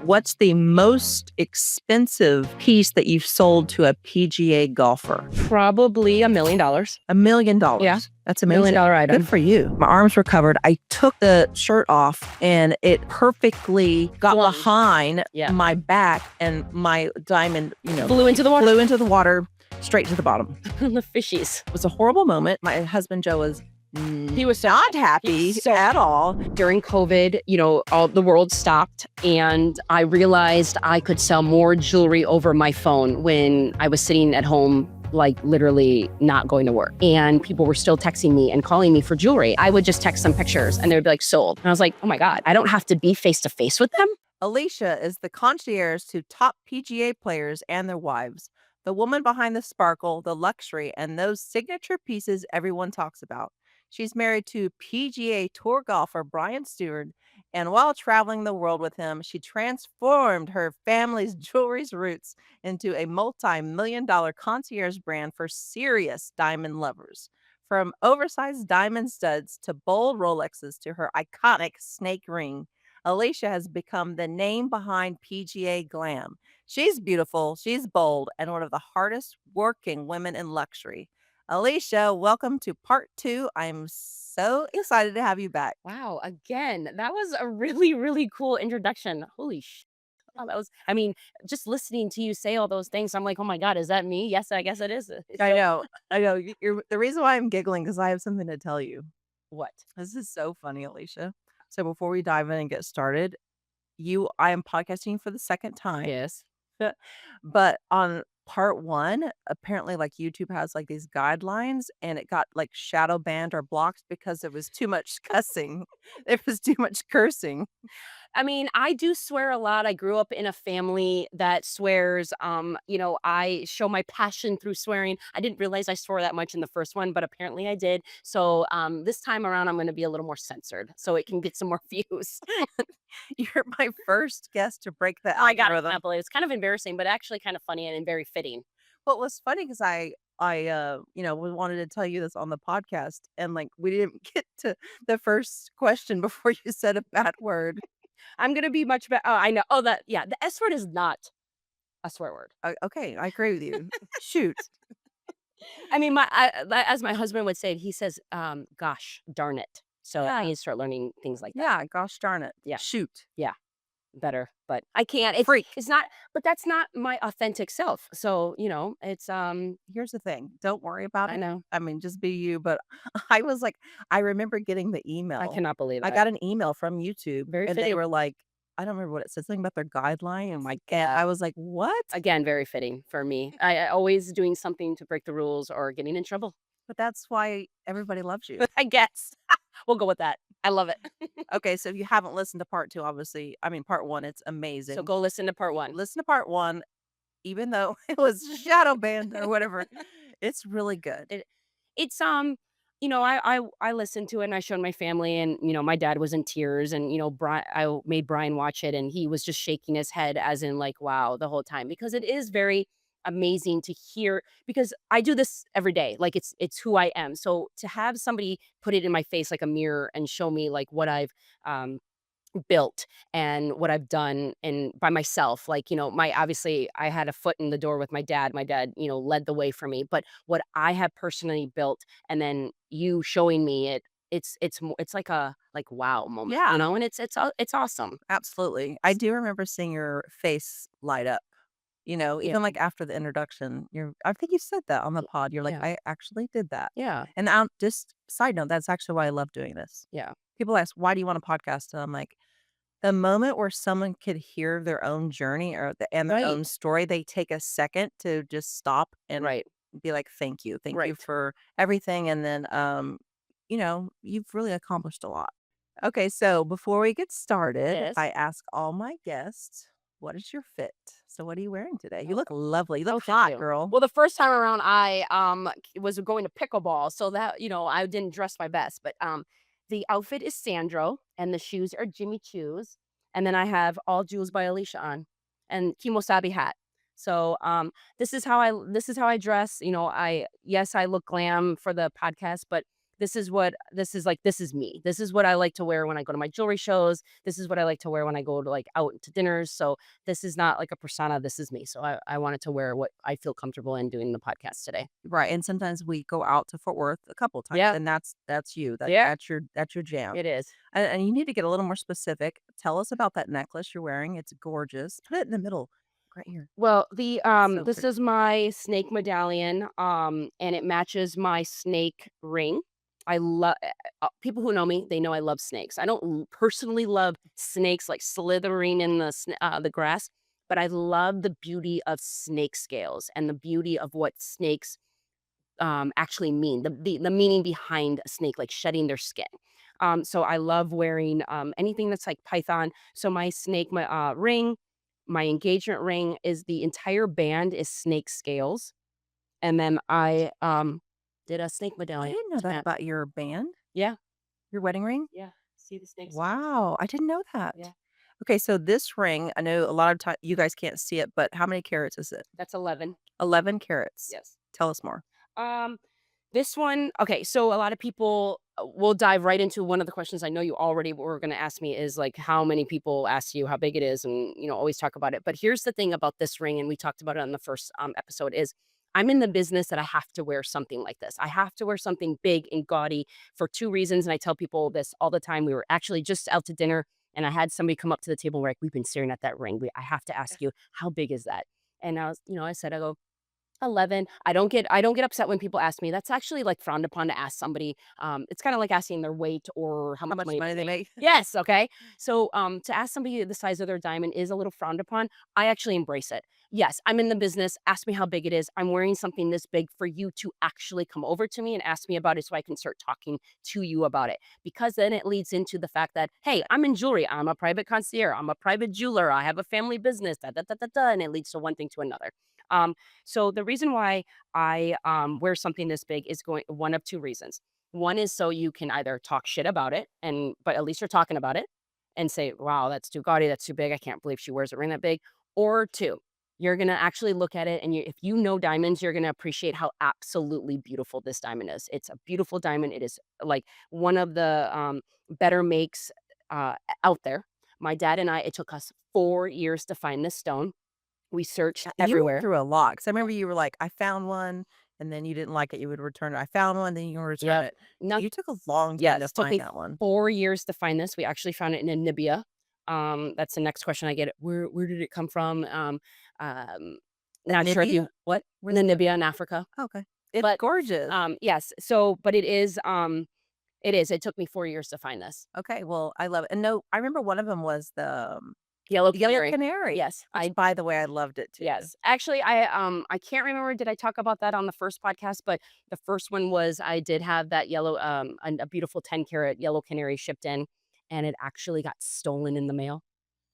What's the most expensive piece that you've sold to a PGA golfer? Probably $1 million. $1 million. Yeah. That's $1 amazing. million item. Good for you. My arms were covered. I took the shirt off and it perfectly got Flung. behind Yeah. my back, and my diamond, Flew into the water. flew into the water straight to the bottom. The fishies. It was a horrible moment. My husband Joe was He was so not happy at all. During COVID, all the world stopped, and I realized I could sell more jewelry over my phone when I was sitting at home, like literally not going to work. And people were still texting me and calling me for jewelry. I would just text some pictures and they would be like, sold. And I was like, oh my God, I don't have to be face to face with them. Alicia is the concierge to top PGA players and their wives, the woman behind the sparkle, the luxury, and those signature pieces everyone talks about. She's married to PGA Tour golfer Brian Stuard, and while traveling the world with him, she transformed her family's jewelry's roots into a multi-million-dollar concierge brand for serious diamond lovers. From oversized diamond studs to bold Rolexes to her iconic snake ring, Alicia has become the name behind PGA glam. She's beautiful, she's bold, and one of the hardest working women in luxury. Alicia, welcome to part 2. I'm so excited to have you back. Wow, again, that was a really, really cool introduction. Holy sh! Oh, just listening to you say all those things, I'm like, oh my God, is that me? Yes, I guess it is. I know. You're the reason why I'm giggling, because I have something to tell you. What? This is so funny, Alicia. So before we dive in and get started, I am podcasting for the second time. Yes. But on part 1, apparently, like, YouTube has, like, these guidelines, and it got, like, shadow banned or blocked because there was too much cussing. There was too much cursing. I do swear a lot. I grew up in a family that swears. I show my passion through swearing. I didn't realize I swore that much in the first one, but apparently I did. So this time around, I'm going to be a little more censored so it can get some more views. You're my first guest to break the I got it. algorithm. Happily. It's kind of embarrassing, but actually kind of funny and very fitting. Well, it was funny because we wanted to tell you this on the podcast, and, like, we didn't get to the first question before you said a bad word. I'm going to be much better. Oh, I know. Oh, the S word is not a swear word. Okay, I agree with you. Shoot. As my husband would say, he says, gosh darn it. So I Yeah. need to start learning things like that. Yeah, gosh darn it. Yeah. Shoot. Better, but I can't. Freak. It's not, but that's not my authentic self. So, it's, Here's the thing. Don't worry about I it. know. I mean, just be you. But I remember getting the email. I cannot believe I it. got an email from YouTube, Very and they fitting. were like, I don't remember what it said, something about their guideline. And Yeah. I was like, what? Again, very fitting for me. I always doing something to break the rules or getting in trouble. But that's why everybody loves you. I guess. We'll go with that. I love it. Okay, so if you haven't listened to part 2, obviously, part 1, it's amazing. So go listen to part 1. Listen to part 1, even though it was shadow banned or whatever. It's really good. It's I listened to it and I showed my family, and my dad was in tears, and I made Brian watch it and he was just shaking his head as in like wow the whole time, because it is very amazing to hear, because I do this every day, like it's who I am. So to have somebody put it in my face like a mirror and show me like what I've built and what I've done and by myself, like obviously I had a foot in the door with my dad. My dad led the way for me, but what I have personally built, and then you showing me it, it's like a wow moment. Yeah. And it's awesome. Absolutely. I do remember seeing your face light up. Yeah. Even like after the introduction, I think you said that on the pod. You're like, Yeah. I actually did that. Yeah. And just side note, that's actually why I love doing this. Yeah. People ask, why do you want a podcast? And I'm like, the moment where someone could hear their own journey and their Right. own story, they take a second to just stop and Right. be like, thank you. Thank you Right. for everything. And then, you've really accomplished a lot. Okay, so before we get started, Yes. I ask all my guests, what is your fit? So what are you wearing today? You Oh. look lovely. You look Thank hot, you. girl. Well, the first time around I was going to pickleball, so that I didn't dress my best, but the outfit is Sandro and the shoes are Jimmy Choo's, and then I have all jewels by Alicia on and kimosabi hat. So this is how I dress. I look glam for the podcast, but this is me. This is what I like to wear when I go to my jewelry shows. This is what I like to wear when I go to, like, out to dinners. So this is not like a persona, this is me. So I wanted to wear what I feel comfortable in doing the podcast today. Right, and sometimes we go out to Fort Worth a couple times, Yeah. and that's you. Yeah, That's your jam. it is. And you need to get a little more specific. Tell us about that necklace you're wearing. It's gorgeous. Put it in the middle, right here. Well, So this pretty. is my snake medallion, and it matches my snake ring. I love people who know me, they know I love snakes. I don't personally love snakes like slithering in the grass, but I love the beauty of snake scales and the beauty of what snakes actually mean, the meaning behind a snake, like shedding their skin. So I love wearing anything that's like python. So my ring, my engagement ring is the entire band is snake scales, and then I did a snake I medallion didn't know to that match. about your band, Yeah, your wedding ring. yeah. See the snakes? Wow, I didn't know that. Yeah, Okay, so this ring, I know a lot of time you guys can't see it, but how many carats is it? that's 11. 11 carats. Yes. Tell us more. Um, this one, okay, so a lot of people will dive right into one of the questions I know you already were going to ask me is like how many people ask you how big it is and always talk about it. But here's the thing about this ring and we talked about it on the first episode is I'm in the business that I have to wear something like this. I have to wear something big and gaudy for two reasons and I tell people this all the time. We were actually just out to dinner and I had somebody come up to the table and we're like we've been staring at that ring. I have to ask you how big is that? And I said I go 11. I don't get upset when people ask me. That's actually, like, frowned upon to ask somebody. It's kinda like asking their weight or how How much much money money they they make. make? Yes, okay? So, to ask somebody the size of their diamond is a little frowned upon. I actually embrace it. Yes, I'm in the business. Ask me how big it is. I'm wearing something this big for you to actually come over to me and ask me about it so I can start talking to you about it. Because then it leads into the fact that, "Hey, I'm in jewelry. I'm a private concierge. I'm a private jeweler. I have a family business, da, da, da, da, da," and it leads to one thing to another. So the reason why I wear something this big is going one of two reasons. One is so you can either talk shit about it, but at least you're talking about it, and say, "Wow, that's too gaudy. That's too big. I can't believe she wears a ring that big." Or two, you're gonna actually look at it, and if you know diamonds, you're gonna appreciate how absolutely beautiful this diamond is. It's a beautiful diamond. It is like one of the better makes out there. My dad and I, it took us 4 years to find this stone. We searched You went everywhere. through a lot, 'cause I remember you were like, "I found one," and then you didn't like it, you would return it. "I found one," then you would return Yep. it. So Not you took a long time to Yes, took find me that one. 4 years to find this. We actually found it in Namibia. That's the next question I get. Where did it come from? Um, not sure if Namibia? you what? Where's that? Namibia in Africa. Okay. It's But, gorgeous. yes, so but it took me 4 years to find this. Okay, well, I love it, and no, I remember one of them was Yellow the yellow canary. canary, Yes, which, by the way, I loved it too. yes. Actually, I can't remember, did I talk about that on the first podcast? But the first one was I did have that yellow, a beautiful 10 carat yellow canary shipped in, and it actually got stolen in the mail.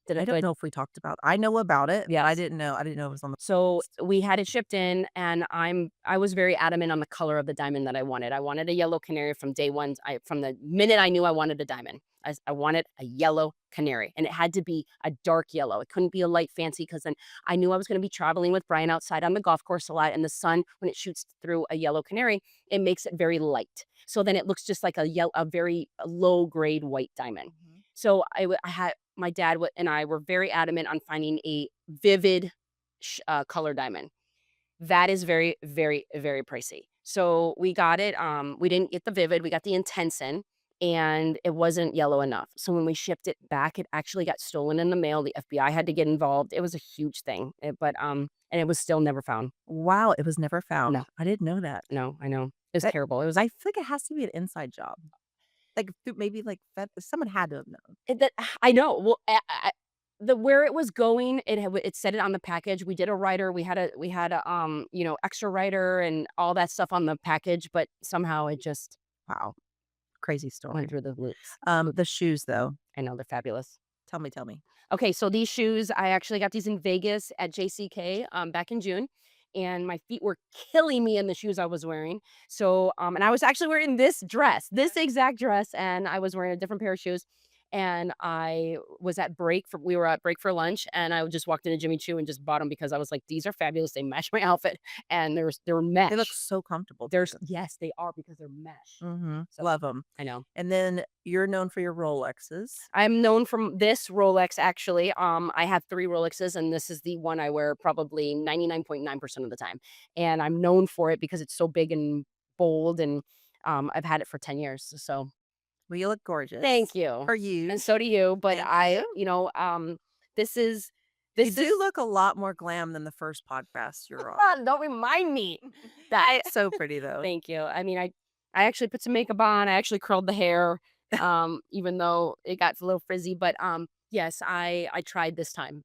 I don't know if we talked about I know about it, but Yes. I didn't know it was on the So list. we had it shipped in, and I was very adamant on the color of the diamond that I wanted. I wanted a yellow canary from day one. From the minute I knew I wanted a diamond, I wanted a yellow canary, and it had to be a dark yellow. It couldn't be a light fancy because then I knew I was going to be traveling with Brian outside on the golf course a lot, and the sun when it shoots through a yellow canary, it makes it very light. So then it looks just like a very low grade white diamond. Mhm. So I had my dad and I were very adamant on finding a vivid color diamond. That is very, very, very pricey. So we got it. We didn't get the vivid. We got the intense in, and it wasn't yellow enough. So when we shipped it back, it actually got stolen in the mail. The FBI had to get involved. It was a huge thing. And it was still never found. Wow, it was never found. No, I didn't know that. no, I know. It was That terrible. It was I feel like it has to be an inside job. Like, through maybe, like, that someone had to have known. That I know. Well, the where it was going, it said it on the package. We did a writer. We had a extra writer and all that stuff on the package, but somehow it just Wow, crazy went story. through the loops. The shoes, though. I know they're fabulous. Tell me. Okay, so these shoes, I actually got these in Vegas at JCK back in June, and my feet were killing me in the shoes I was wearing. So, and I was actually wearing this exact dress, and I was wearing a different pair of shoes. and I was at break for we were at break for lunch, and I just walked into Jimmy Choo and just bought them because I was like, "These are fabulous, they match my outfit," and they're They look mesh. so comfortable There's too. yes, they are because they're mesh. Mhm. So, Love them. I know. And then you're known for your Rolexes. I'm known from this Rolex actually. I have 3 Rolexes, and this is the one I wear probably 99.9% of the time, and I'm known for it because it's so big and bold, and, I've had it for 10 years, so Well, you look thank gorgeous. you, For and you. so do you, but Thank you. this is You this do is look a lot more glam than the first podcast you're on. don't remind me that So pretty though. thank you. I mean, I actually put some makeup on, I actually curled the hair, even though it got a little frizzy, but, yes, I tried this time.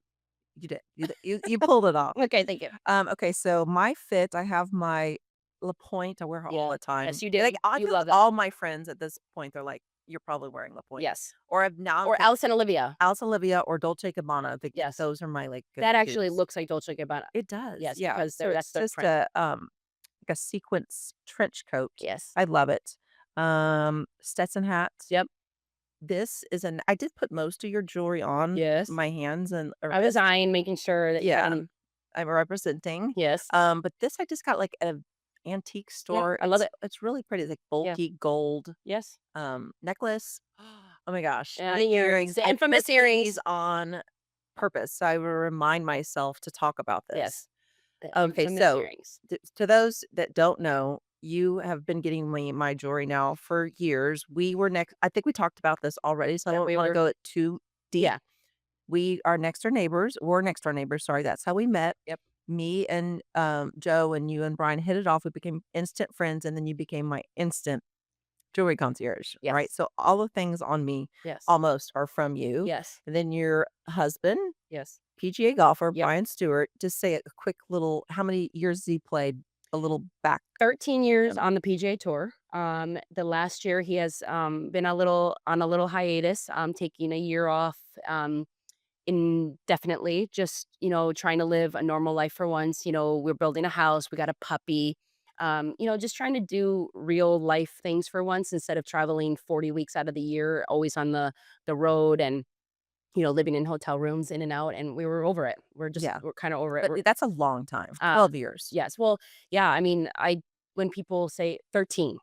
You did. You pulled it off. Okay, thank you. Okay, so my fit, I have my Lapointe. I wear her all Yeah. the time. Yes, you Like, do. I You feel like love that. all my friends at this point, they're like, "You're probably wearing Lapointe." Yes. Or I've Or got Alice and Olivia. Alice Olivia or Dolce& Gabbana. I think Yes. those are my, like, That actually go-tos. looks like Dolce& Gabbana. It does, Yes, yeah. because So that's it's their just trend. like a sequence trench coat. Yes. I love it. Stetson hat. Yep. This is an I did put most of your jewelry on Yes. my hands and I was wrist. eyeing, making sure that you had Yeah, 'em. I'm representing. Yes. But this I just got, like, at a antique Yeah, store. I love it. It's really pretty. It's, like, Yeah. bulky gold, Yes. necklace. Oh my gosh, And the the earrings, earrings. the I put infamous these earrings. on purpose, so I will remind myself to talk about this. Yes. The Okay, infamous so earrings. to those that don't know, you have been getting me my jewelry now for years. We were next I think we talked about this already, so I Yeah, don't we wanna were go too deep. yeah. We are next door neighbors. We're next door neighbors, sorry, that's how we met. Yep. Me and, Joe and you and Brian hit it off. We became instant friends, and then you became my instant jewelry concierge, right? Yes. So all the things on me Yes. almost are from you. Yes. And then your husband, Yes. PGA golfer, Yep. Brian Stewart, just say a quick little how many years he played? A little back 13 years him. on the PGA Tour. The last year he has, been a little on a little hiatus, taking a year off, indefinitely, just, trying to live a normal life for once. We're building a house, we got a puppy, just trying to do real life things for once instead of traveling 40 weeks out of the year, always on the road and, living in hotel rooms in and out. And we were over it. Yeah, We're kind of over it. but that's a long time, Uh, 12 years. yes. Well, yeah, I mean, when people say 13,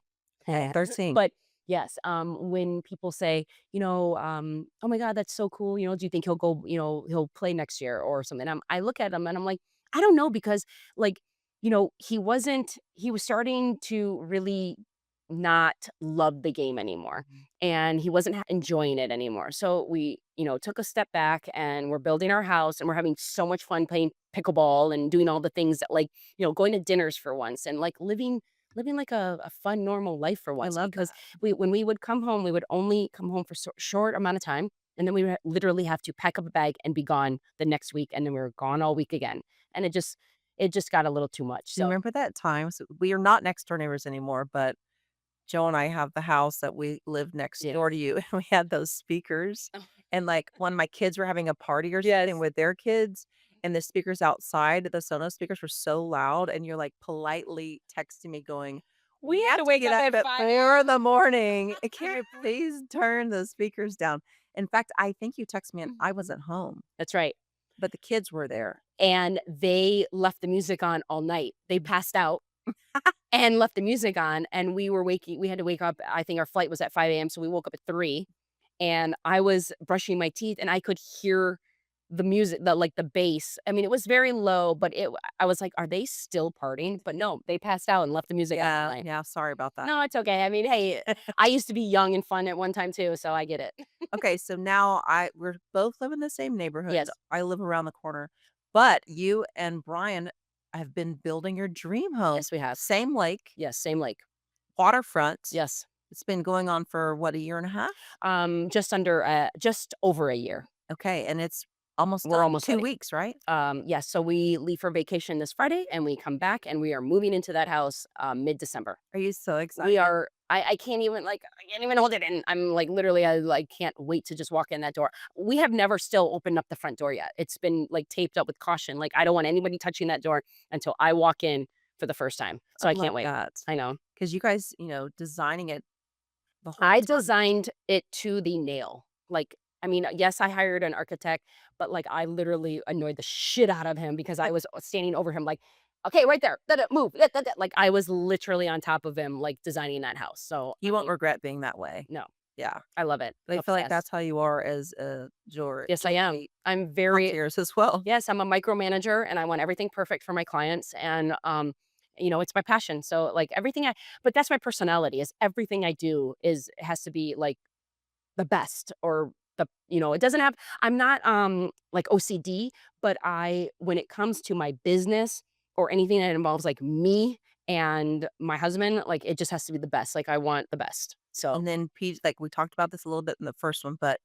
13. but yes, when people say, "Oh my god, that's so cool," "Do you think he'll go, he'll play next year or something?" I look at him and I'm like, "I don't know," because like, he was starting to really not love the game anymore, Mhm. and he wasn't enjoying it anymore. So we, took a step back and we're building our house and we're having so much fun playing pickleball and doing all the things that like, going to dinners for once and like living like a fun, normal life for I once love because that. when we would come home, we would only come home for short amount of time, and then we would literally have to pack up a bag and be gone the next week, and then we were gone all week again, and it just got a little too much. Do you So remember that time? So we are not next door neighbors anymore, but Joe and I have the house that we live next yes, door to you, and we had those speakers, oh, and, like, when my kids were having a party or something yes, with their kids, and the speakers outside, the Sonos speakers were so loud, and you're, like, politely texting me going, we "We had have to to wake get up up at at 5 4 in a.m. the morning. Can you please turn the speakers down?" In fact, I think you texted me and I wasn't home, That's right. but the kids were there. And they left the music on all night. They Mhm. passed out and left the music on, and we had to wake up. I think our flight was at 5 a.m., so we woke up at 3, and I was brushing my teeth, and I could hear the music, the bass. I mean, it was very low, but I was like, "Are they still partying?" But no, they passed out and left the music on all Yeah, night. yeah, sorry about that. No, it's okay. I mean, hey, I used to be young and fun at one time too, so I get it. Okay, so now we're both live in the same neighborhood. Yes. I live around the corner, but you and Brian have been building your dream home. Yes, we have. Same lake, Yes, same lake. waterfront. Yes. It's been going on for what, a year and a half? Just over a year. Okay, and it's almost We're done. almost 2 ready. weeks, right? Yes, so we leave for vacation this Friday and we come back and we are moving into that house mid-December. Are you so We excited? are I can't even I can't even hold it in. I'm like literally I like can't wait to just walk in that door. We have never still opened up the front door yet. It's been like taped up with caution. Like I don't want anybody touching that door until I walk in for the first time. I So I love can't wait. that I know. because you guys, designing it the whole I time. designed it to the nail. Like, I mean, yes, I hired an architect, but, like, I literally annoyed the shit out of him because I was standing over him like, "Okay, right there. Da, da, move. Da, da, da." Like, I was literally on top of him, like, designing that house. So, I You won't mean, regret being that way. no, Yeah. I love it. But I feel like Obsessed. that's how you are as a Yes, I am. jewelry I'm very concierge as well. yes, I'm a micromanager and I want everything perfect for my clients and, it's my passion. So, like, but that's my personality is everything I do has to be, like, the best or it doesn't have I'm not, like, OCD, but when it comes to my business or anything that involves, like, me and my husband, like, it just has to be the best. Like, I want the best. So, And then like we talked about this a little bit in the first one, but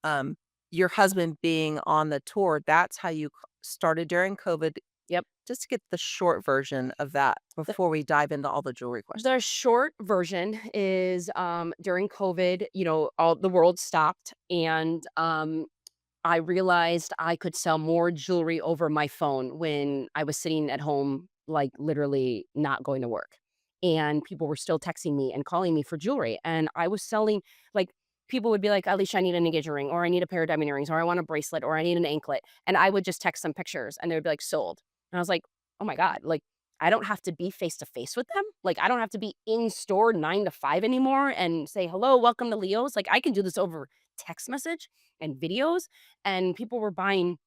um, your husband being on the tour, that's how you started during COVID. yep. Just to get the short version of that before we dive into all the jewelry questions. The short version is, during COVID, all the world stopped, and, I realized I could sell more jewelry over my phone when I was sitting at home, like, literally not going to work, and people were still texting me and calling me for jewelry, and I was selling like, people would be like, "Alicia, I need an engagement ring," or "I need a pair of diamond earrings," or "I want a bracelet," or "I need an anklet," and I would just text them pictures, and they would be like, "Sold," and I was like, "Oh my god," like, I don't have to be face to face with them. Like, I don't have to be in store 9 to 5 anymore and say, "Hello, welcome to Leo's." Like, I can do this over text message and videos, and people were buying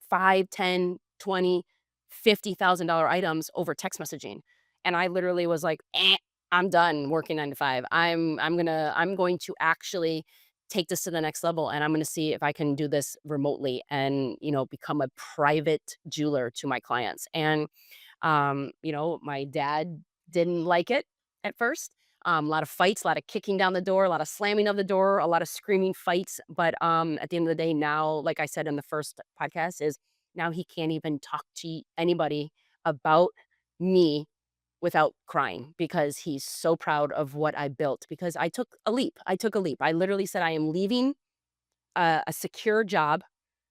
5, 10, 20, $50,000 items over text messaging. And I literally was like, I'm done working 9 to 5. I'm going to actually take this to the next level and I'm gonna see if I can do this remotely and, become a private jeweler to my clients." And my dad didn't like it at first. A lot of fights, a lot of kicking down the door, a lot of slamming of the door, a lot of screaming fights. But at the end of the day, now, like I said in the first podcast, is now he can't even talk to anybody about me without crying because he's so proud of what I built because I took a leap. I took a leap. I literally said, I am leaving a secure job.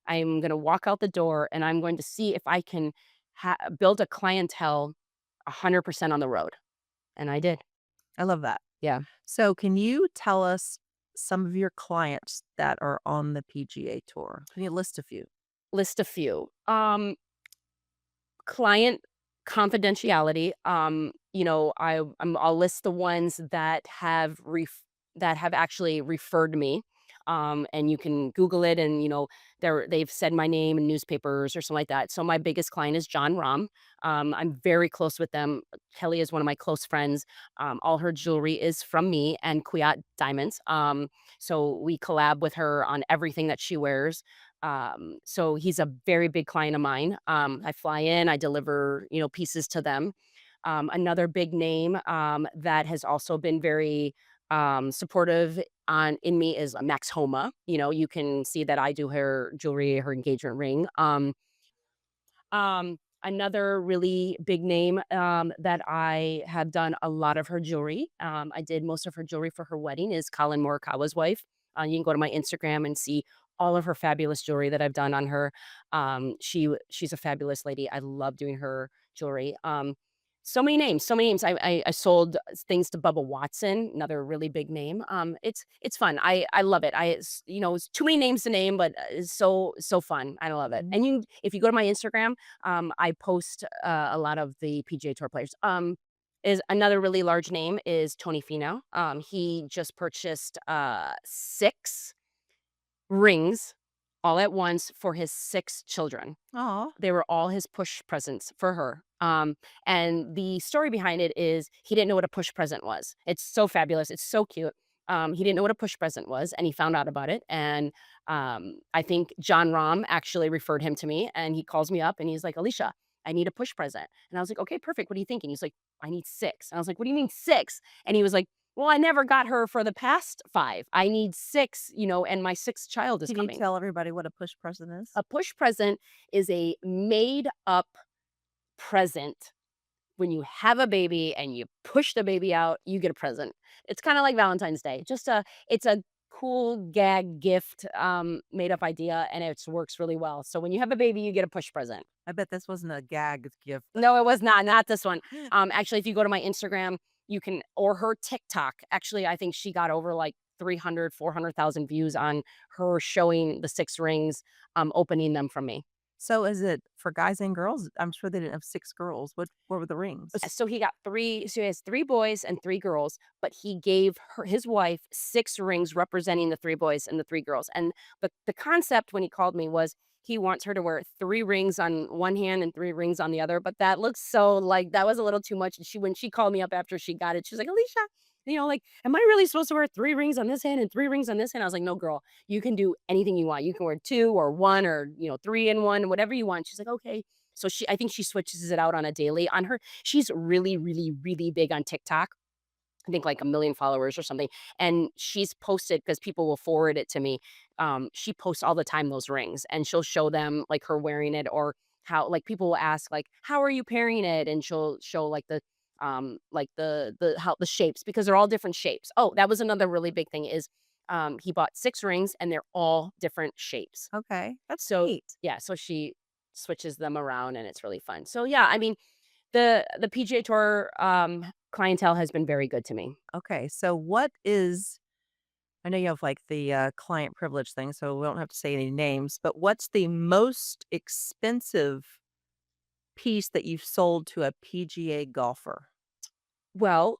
I'm going to walk out the door and I'm going to see if I can build a clientele 100% on the road. And I did. I love that. Yeah. So, can you tell us some of your clients that are on the PGA Tour? Can you list a few? List a few. Client confidentiality. I'll list the ones that have actually referred me. And you can Google it, and they've said my name in newspapers or something like that. So my biggest client is John Rahm. I'm very close with them. Kelly is one of my close friends. All her jewelry is from me and Kwiat Diamonds. So we collab with her on everything that she wears. So he's a very big client of mine. I fly in, I deliver, pieces to them. Another big name that has also been very supportive on in me is Max Homa. You can see that I do her jewelry, her engagement ring. Another really big name that I have done a lot of her jewelry. I did most of her jewelry for her wedding is Colin Morikawa's wife. You can go to my Instagram and see all of her fabulous jewelry that I've done on her. She's a fabulous lady. I love doing her jewelry. So many names, so many names. I sold things to Bubba Watson, another really big name. It's fun. I love it. It's too many names to name, but it's so fun. I love it. Mhm. And if you go to my Instagram, I post a lot of the PGA Tour players. Is another really large name is Tony Finau. He just purchased 6 rings all at once for his 6 children. Aw. They were all his push presents for her. And the story behind it is he didn't know what a push present was. It's so fabulous. It's so cute. He didn't know what a push present was, and he found out about it. And I think John Rahm actually referred him to me, and he calls me up and he's like, "Alicia, I need a push present." And I was like, "Okay, perfect. What are you thinking?" He's like, "I need 6." And I was like, "What do you mean 6?" And he was like, "Well, I never got her for the past 5. I need 6, and my 6th child is Can you coming." tell everybody what a push present is? A push present is a made up present. When you have a baby and you push the baby out, you get a present. It's kinda like Valentine's Day. It's a cool gag gift, made up idea, and it works really well. So when you have a baby, you get a push present. I bet this wasn't a gag gift. No, it was not this one. Actually, if you go to my Instagram, you can or her TikTok. Actually, I think she got over like 300, 400,000 views on her showing the 6 rings, opening them from me. So is it for guys and girls? I'm sure they didn't have 6 girls. What were the rings? So he has 3 boys and 3 girls, but he gave his wife 6 rings representing the 3 boys and the 3 girls, and the concept when he called me was he wants her to wear 3 rings on one hand and 3 rings on the other, but that looks so like, that was a little too much, and when she called me up after she got it, she was like, "Alicia, like, am I really supposed to wear 3 rings on this hand and 3 rings on this hand?" I was like, "No, girl, you can do anything you want. You can wear 2 or 1 or, 3 in 1, whatever you want." She's like, "Okay." So I think she switches it out on a daily. She's really, really, really big on TikTok. I think like 1,000,000 followers or something, and she's posted because people will forward it to me. She posts all the time those rings, and she'll show them, like, her wearing it or how like, people will ask, like, "How are you pairing it?" And she'll show, like, the shapes because they're all different shapes. Oh, that was another really big thing is, he bought 6 rings, and they're all different shapes. Okay, that's So neat. yeah, so she switches them around, and it's really fun. So, yeah, I mean, the PGA Tour, clientele has been very good to me. Okay, so what is I know you have, like, the, client privilege thing, so we don't have to say any names, but what's the most expensive piece that you've sold to a PGA golfer? Well,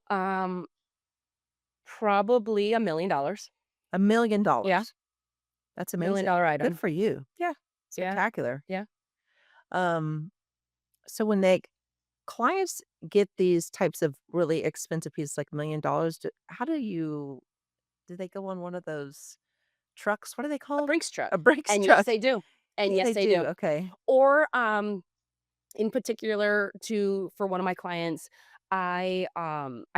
probably $1,000,000. Yeah, $1,000,000. That's amazing. $1,000,000 Good item. for you. Yeah, yeah, Spectacular. yeah. Um, so when clients get these types of really expensive pieces, like $1,000,000, how do they go on one of those trucks? What are they A called? Brinks truck. A Brinks And yes, truck. they do. And Yes, yes, they they do. do. Okay. Or, in particular for one of my clients, I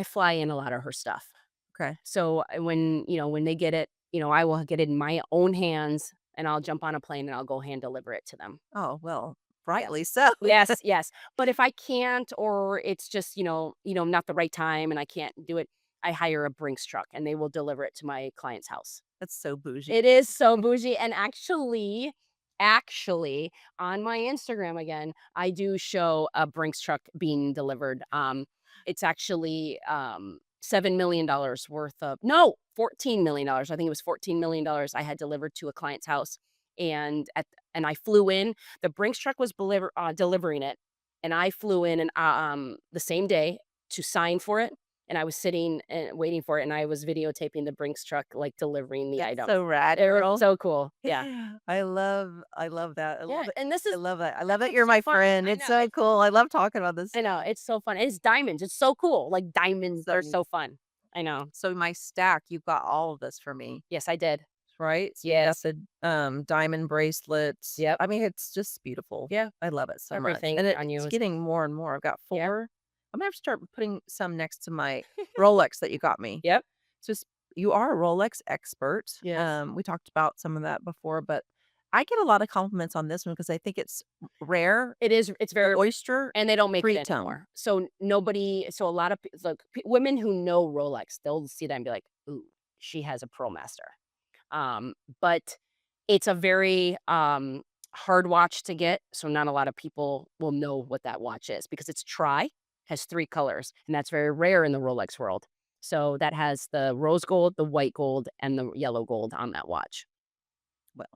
fly in a lot of her stuff. Okay. So, when they get it, I will get it in my own hands, and I'll jump on a plane, and I'll go hand deliver it to them. Oh, well, Yes. rightly so. Yes, yes. But if I can't or it's just, not the right time and I can't do it, I hire a Brinks truck, and they will deliver it to my client's house. That's so bougie. It is so bougie, and actually, on my Instagram again, I do show a Brinks truck being delivered. It's actually, $7,000,000 worth of no, $14,000,000. I think it was $14,000,000 I had delivered to a client's house, and I flew in. The Brinks truck was delivering it, and I flew in the same day to sign for it, and I was sitting and waiting for it, and I was videotaping the Brinks truck, like, delivering the That's item. so rad, They were girl. so cool. Yeah. I love that. I Yeah, love it. and this I is love that. I love that's that what's you're so my fun. friend. I It's know, so cool. I love talking about this. it's so fun. It's diamonds. It's so cool. Like, diamonds are So so fun. I know. so my stack, you've got all of this for me, Yes, I did. right? So you got Yes. the diamond bracelets. Yep. I mean, it's just beautiful. Yeah. I love it so much. Everything And on you it's is getting more and more. I've got yeah. 4. I'm gonna have to start putting some next to my Rolex that you got me. Yep. So you are a Rolex expert. Yes. We talked about some of that before, but I get a lot of compliments on this one because I think it's rare, It's the very oyster and they don't make it three tone. anymore. So a lot of women who know Rolex, they'll see that and be like, "Ooh, she has a Pro Master." But it's a very, hard watch to get, so not a lot of people will know what that watch is because it's has 3 colors, and that's very rare in the Rolex world. So that has the rose gold, the white gold, and the yellow gold on that watch. Well,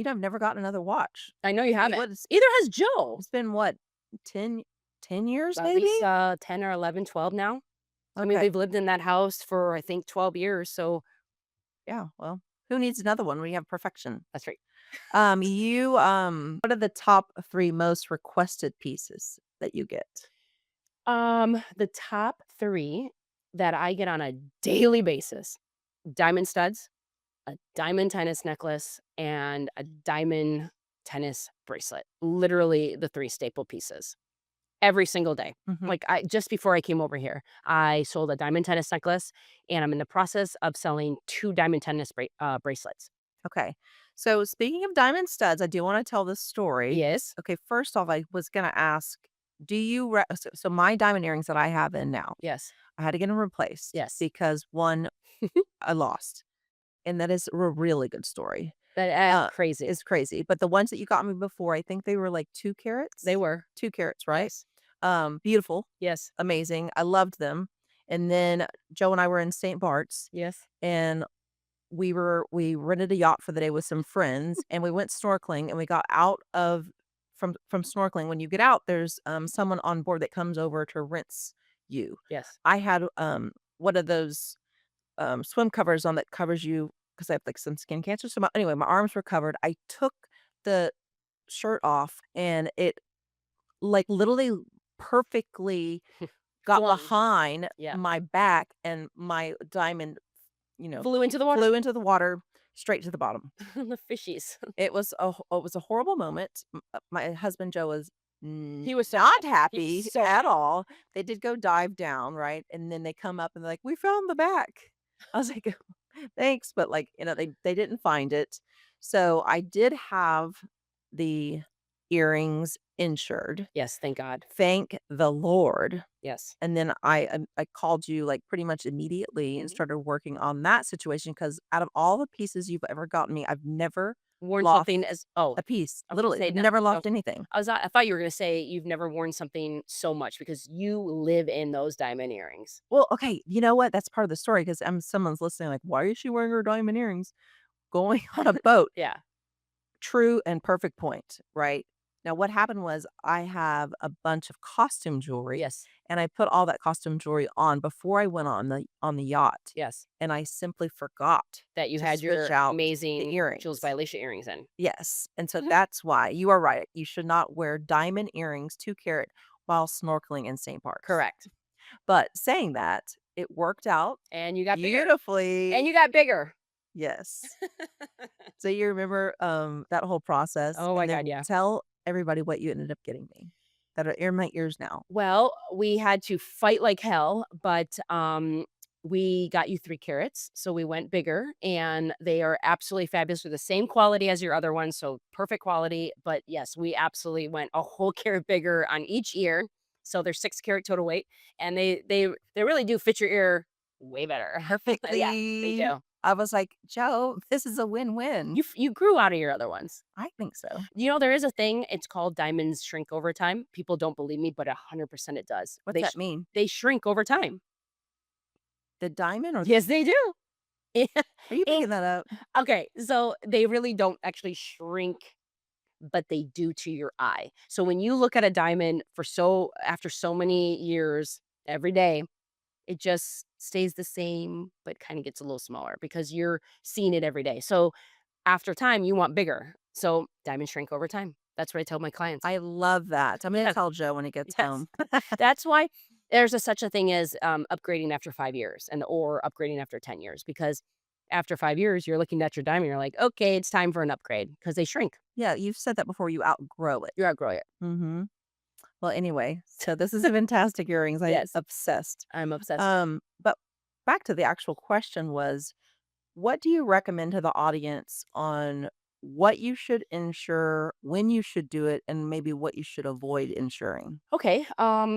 I've never gotten another watch. I know you haven't. What Either has Joe. it's been what, 10 10 years At maybe? least, 10 or 11, 12 now. I mean, Okay. we've lived in that house for, I think, 12 years, so Yeah, well, who needs another one when you have perfection? that's right. What are the top 3 most requested pieces that you get? The top 3 that I get on a daily basis, diamond studs, a diamond tennis necklace, and a diamond tennis bracelet. Literally the 3 staple pieces every single day. Mhm. Like, I just before I came over here, I sold a diamond tennis necklace, and I'm in the process of selling 2 diamond tennis bracelets. Okay. So speaking of diamond studs, I do wanna tell this story. Yes. Okay, first off, I was gonna ask, do you re so my diamond earrings that I have in now, Yes. I had to get them replaced Yes. because 1 I lost, and that is a really good story. That's Uh, crazy. it's crazy, but the ones that you got me before, I think they were like 2 They carats? were. 2 carats, right? Yes. Beautiful, Yes. amazing, I loved them, and then Joe and I were in St. Bart's, Yes. and we rented a yacht for the day with some friends, and we went snorkeling, and we got out of from snorkeling. When you get out, there's, someone on board that comes over to rinse you. Yes. I had, one of those, swim covers on that covers you because I have, like, some skin cancer, so my arms were covered. I took the shirt off, and it, like, literally perfectly got Flung. behind Yeah. my back, and my diamond, Flew into the water. flew into the water straight to the bottom. The fishies. It was a horrible moment. My husband Joe was He was so not mad. He was happy so at mad. all. They did go dive down, right? And then they come up and they're like, "We found the back." I was like, "Thanks," but, like, they didn't find it. So, I did have the earrings insured. Yes, thank God. Thank the Lord. Yes. And then I called you, like, pretty much immediately and Mhm. started working on that situation because out of all the pieces you've ever gotten me, I've never Worn lost something as oh, a piece. I was gonna Literally, say I've no. never Oh, lost anything. I thought you were gonna say you've never worn something so much because you live in those diamond earrings. Well, okay, you know what? That's part of the story because 'cause someone's listening like, "Why is she wearing her diamond earrings going on a boat?" Yeah. True and perfect point, right? Now what happened was I have a bunch of costume jewelry, Yes. and I put all that costume jewelry on before I went on the yacht, Yes. and I simply forgot That you to had switch your out the amazing Jules by earrings. Alicia earrings in. Yes, and so Mhm. that's why you are right. You should not wear diamond earrings, 2 carat, while snorkeling in St. Parks. Correct. But saying that, it worked out And you got bigger. And beautifully. you got bigger. Yes. So you remember, that whole process, Oh my and god, then yeah. tell everybody what you ended up getting me that are in my ears now. Well, we had to fight like hell, but, we got you 3 carats, so we went bigger, and they are absolutely fabulous. They're the same quality as your other ones, so perfect quality, but yes, we absolutely went a whole carat bigger on each ear, so they're 6 carat total weight, and they really do fit your ear way better. Yeah, they Perfectly. do. I was like, "Joe, this is a win-win." You grew out of your other ones. I think so. You know, there is a thing, it's called diamonds shrink over time. People don't believe me, but 100% it does. What's that mean? They shrink over time. The diamond or Yes, they do. Yeah, are you eh, making that up? okay, so they really don't actually shrink, but they do to your eye. So when you look at a diamond for after so many years, every day, it just stays the same, but kinda gets a little smaller because you're seeing it every day. So after time, you want bigger. So diamonds shrink over time. That's what I tell my clients. I love that. I'm gonna Yes, tell Joe when he gets yes. home. That's why there's such a thing as, upgrading after 5 years or upgrading after 10 years, because after 5 years, you're looking at your diamond, you're like, "Okay, it's time for an upgrade because they shrink. Yeah, you've said that before, you outgrow it. You outgrow it." Mhm. Well, anyway, so this is fantastic earrings. I Yes, obsessed. I'm obsessed. But back to the actual question was, what do you recommend to the audience on what you should insure, when you should do it, and maybe what you should avoid insuring? Okay,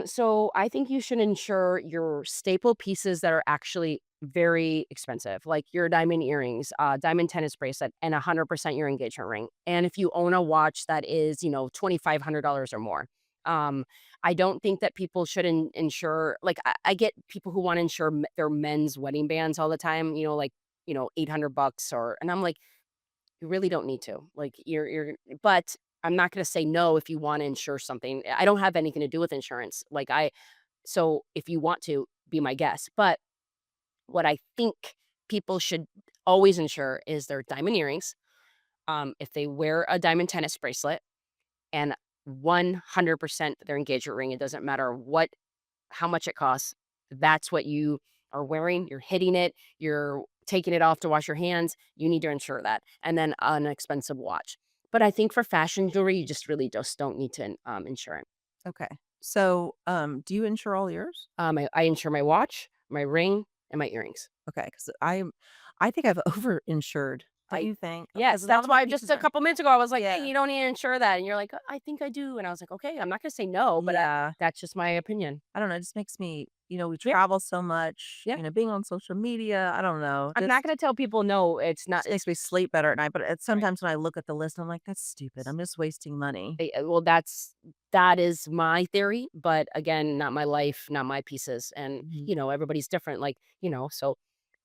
so I think you should insure your staple pieces that are actually very expensive, like your diamond earrings, diamond tennis bracelet, and 100% your engagement ring. And if you own a watch that is, $2,500 or more, um, I don't think that people should insure. Like I get people who want to insure their men's wedding bands all the time. Like $800 and I'm like, you really don't need to. Like but I'm not going to say no if you want to insure something. I don't have anything to do with insurance. So if you want to be my guest, but what I think people should always insure is their diamond earrings. If they wear a diamond tennis bracelet and 100% their engagement ring, it doesn't matter how much it costs. That's what you are wearing. You're hitting it. You're taking it off to wash your hands. You need to insure that. And then an expensive watch. But I think for fashion jewelry, you just don't need to insure it. Okay. So, do you insure all yours? I insure my watch, my ring, and my earrings. Okay, because I think I've over-insured. Don't I you think? Yes, Because now that's that my why just pieces a are couple minutes ago I was like, "Hey, yeah, you don't need to insure that," and you're like, I think I do," and I was like, "Okay, I'm not gonna say no, but yeah. that's just my opinion." I don't know, it just makes me we Yeah, travel so much, yeah. being on social media, I don't know, I'm not gonna tell people no. It's not. just makes me sleep better at night, but it's Right. sometimes when I look at the list, I'm like, "That's stupid, I'm just wasting money." Well, that is my theory, but again, not my life, not my pieces, and Mhm. everybody's different. Like so,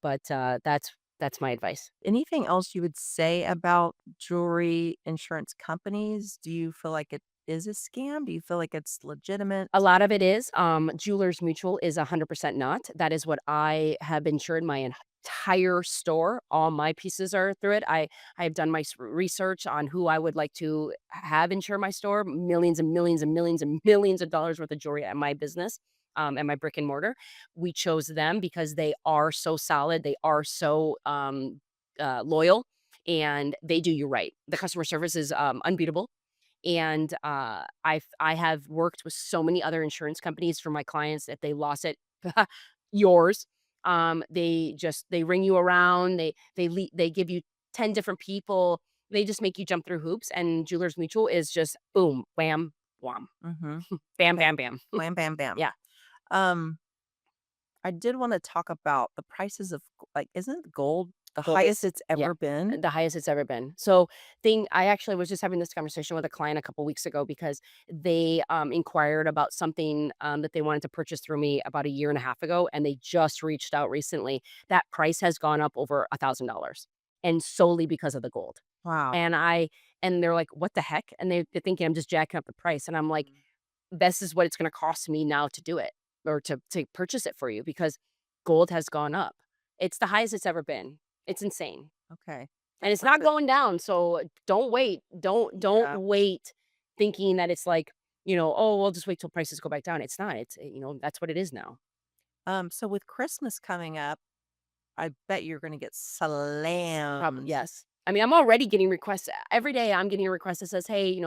but that's That's my advice. Anything else you would say about jewelry insurance companies? Do you feel like it is a scam? Do you feel like it's A legitimate? lot of it is, Jewelers Mutual is 100% not. That is what I have insured my entire store. All my pieces are through it. I have done my research on who I would like to have insure my store, millions and millions and millions and millions of dollars worth of jewelry at my business, at my brick and mortar. We chose them because they are so solid. They are so, loyal, and they do you right. The customer service is, unbeatable. And, I have worked with so many other insurance companies for my clients. If they lost it, yours, they ring you around, they give you 10 different people, they just make you jump through hoops, and Jewelers Mutual is just boom, wham, wham, Mhm. bam, Bam, bam, bam. wham, bam, bam. Yeah. Um, I did wanna talk about the prices of like, isn't gold the Gold highest is it's yeah, ever been? the highest it's ever been. So, thing I actually was just having this conversation with a client a couple weeks ago because they, inquired about something, that they wanted to purchase through me about a year and a half ago, and they just reached out recently. That price has gone up over $1,000, and solely because of the gold. Wow. And I and they're like, "What the heck?" And they're thinking I'm just jacking up the price, and I'm like, Mhm. this is what it's gonna cost me now to do it or to purchase it for you because gold has gone up. It's the highest it's ever been. It's insane, Okay. and it's But not the going down, so don't wait. Don't yeah. wait thinking that it's like, "Oh, we'll just wait till prices go back down." It's not. That's what it is now. So with Christmas coming up, I bet you're gonna get Prob slammed. yes. I mean, I'm already getting requests every day. I'm getting a request that says, "Hey,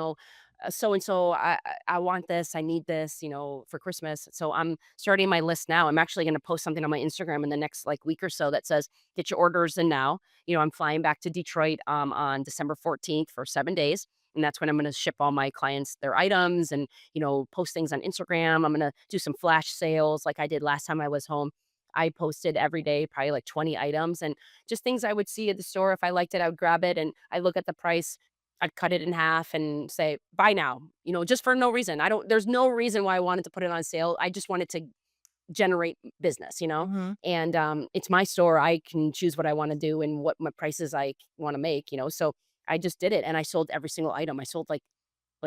so and so, I want this. I need this, for Christmas." So I'm starting my list now. I'm actually going to post something on my Instagram in the next like week or so that says, "Get your orders in now." I'm flying back to Detroit on December 14th for 7 days. And that's when I'm going to ship all my clients their items and, post things on Instagram. I'm going to do some flash sales like I did last time I was home. I posted every day, probably like 20 items. And just things I would see at the store. If I liked it, I would grab it and I look at the price. I'd cut it in half and say, buy now, just for no reason. There's no reason why I wanted to put it on sale. I just wanted to generate business. Mhm. And it's my store. I can choose what I want to do and what my prices I want to make. So I just did it and I sold every single item. I sold like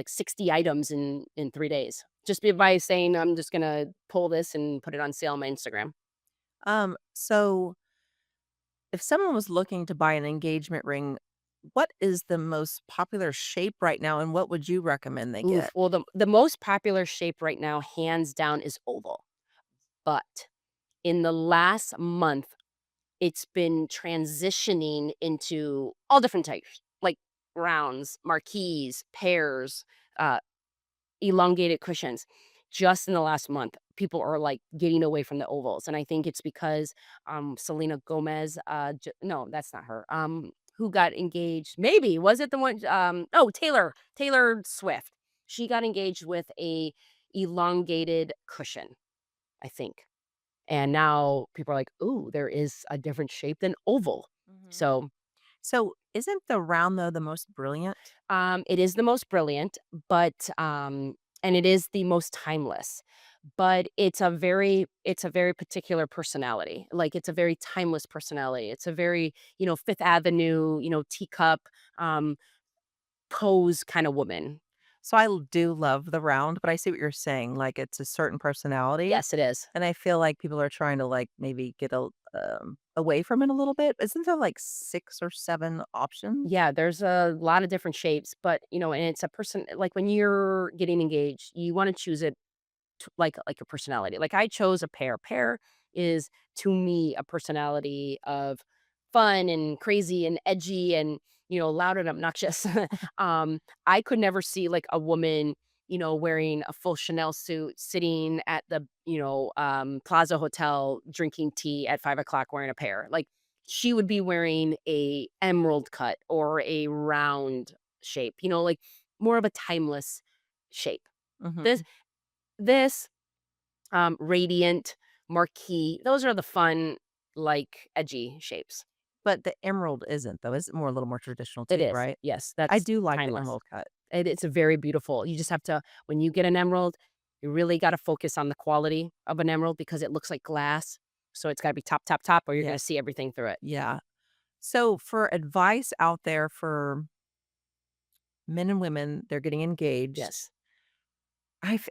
60 items in 3 days just by saying, I'm just going to pull this and put it on sale on my Instagram. So if someone was looking to buy an engagement ring, what is the most popular shape right now, and what would you recommend they Oof. get? Well, the most popular shape right now, hands down, is oval. But in the last month, it's been transitioning into all different types, like rounds, marquees, pears, uh, elongated cushions. Just in the last month, people are like getting away from the ovals, and I think it's because Selena Gomez. No, that's not her. Who got engaged? Maybe was it the one? Oh, Taylor Swift. She got engaged with a elongated cushion, I think. And now people are like, "Ooh, there is a different shape than oval." Mhm. So, So isn't the round, though, the most brilliant? it is the most brilliant, but, and it is the most timeless, but it's a very particular personality. Like, it's a very timeless personality. It's a very, Fifth Avenue, teacup, um, pose kinda woman. So do love the round, but I see what you're saying, like, it's a certain personality, Yes, it is. and I feel like people are trying to, like, maybe get away from it a little bit. Isn't there, like, 6 or 7 options? Yeah, there's a lot of different shapes, but, and it's a person like, when you're getting engaged, you wanna choose it like a personality. Like I chose a pear. Pear is to me a personality of fun and crazy and edgy and loud and obnoxious. I could never see like a woman wearing a full Chanel suit sitting at the Plaza Hotel drinking tea at 5 o'clock wearing a pear. Like she would be wearing a emerald cut or a round shape, like more of a timeless shape. This Mhm. this, radiant, marquee, those are the fun, like, edgy shapes. But the emerald isn't, though. It's more a little more traditional It too, is, right? yes, I that's do like the timeless. emerald cut. It's a very beautiful you just have to when you get an emerald, you really gotta focus on the quality of an emerald because it looks like glass, so it's gotta be top, top, top, or you're Yeah, gonna see everything through it. yeah. So, for advice out there for men and women, they're getting engaged. Yes.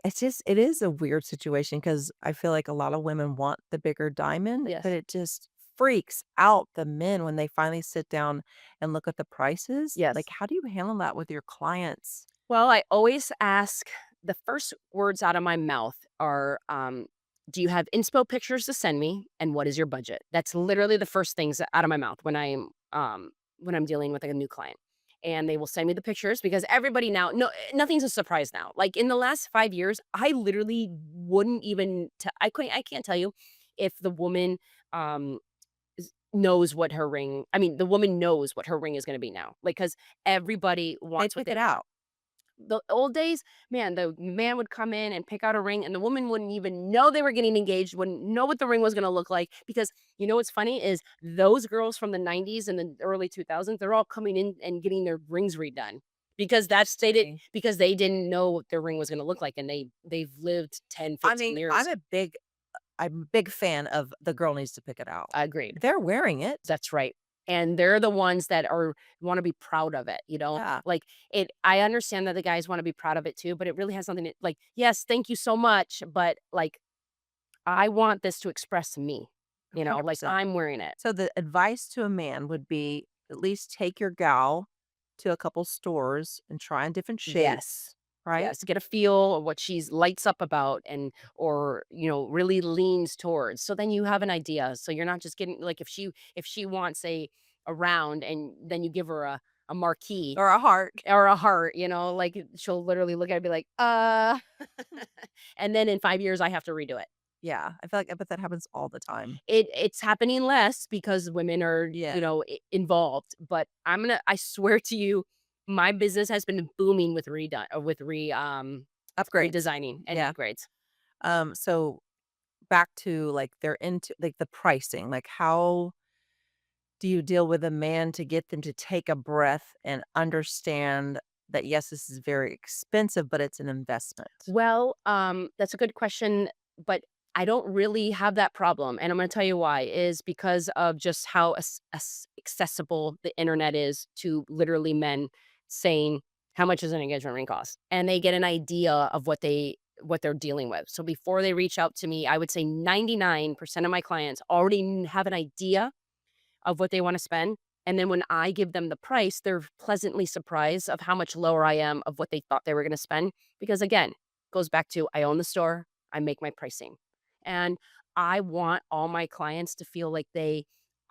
It's just it is a weird situation because I feel like a lot of women want the bigger diamond, but Yes. it just freaks out the men when they finally sit down and look at the prices. Like, Yes. how do you handle that with your clients? Well, I always ask the first words out of my mouth are, "Do you have inspo pictures to send me, and what is your budget?" That's literally the first things out of my mouth when I'm dealing with, like, a new client, and they will send me the pictures because everybody now nothing's a surprise now. Like, in the last 5 years, I literally wouldn't even I can't tell you if the woman, um, knows what her ring I mean, the woman knows what her ring is gonna be now, like, because everybody They wants what pick they it want. out. The old days, man, the man would come in and pick out a ring, and the woman wouldn't even know they were getting engaged, wouldn't know what the ring was gonna look like, because you know what's funny is those girls from the '90s and the early 2000s, they're all coming in and getting their rings redone because Interesting. they didn't know what their ring was gonna look like, and they've lived 10, I 15 mean, years. I'm a big fan of the girl needs to pick it out. Agreed. They're wearing it. That's right. And they're the ones that are wanna be proud of it, you know? Yeah, Like, I understand that the guys wanna be proud of it too, but it really has something to like, "Yes, thank you so much," but, like, I want this to express me, you know? Like, 100%. I'm wearing it. So the advice to a man would be at least take your gal to a couple stores and try on different Yes. shapes, right? Yes, get a feel of what she's lights up about and or, really leans towards. So then you have an idea. So you're not just getting like, if she wants a round and then you give her a marquee Or a heart. or a heart, like, she'll literally look at it and be like, and then in 5 years, I have to redo it. Yeah, I bet that happens all the time. It's happening less because women are, Yeah, involved, but I swear to you, my business has been booming with upgrades. redesigning and Yeah. upgrades. So back to like they're into like the pricing. Like how do you deal with a man to get them to take a breath and understand that yes, this is very expensive, but it's an investment? Well, that's a good question, but I don't really have that problem, and I'm gonna tell you why, is because of just how accessible the internet is to literally men saying, "How much does an engagement ring cost?" And they get an idea of what they're dealing with. So before they reach out to me, I would say 99% of my clients already have an idea of what they wanna spend, and then when I give them the price, they're pleasantly surprised of how much lower I am of what they thought they were gonna spend, because again, goes back to I own the store, I make my pricing, and I want all my clients to feel like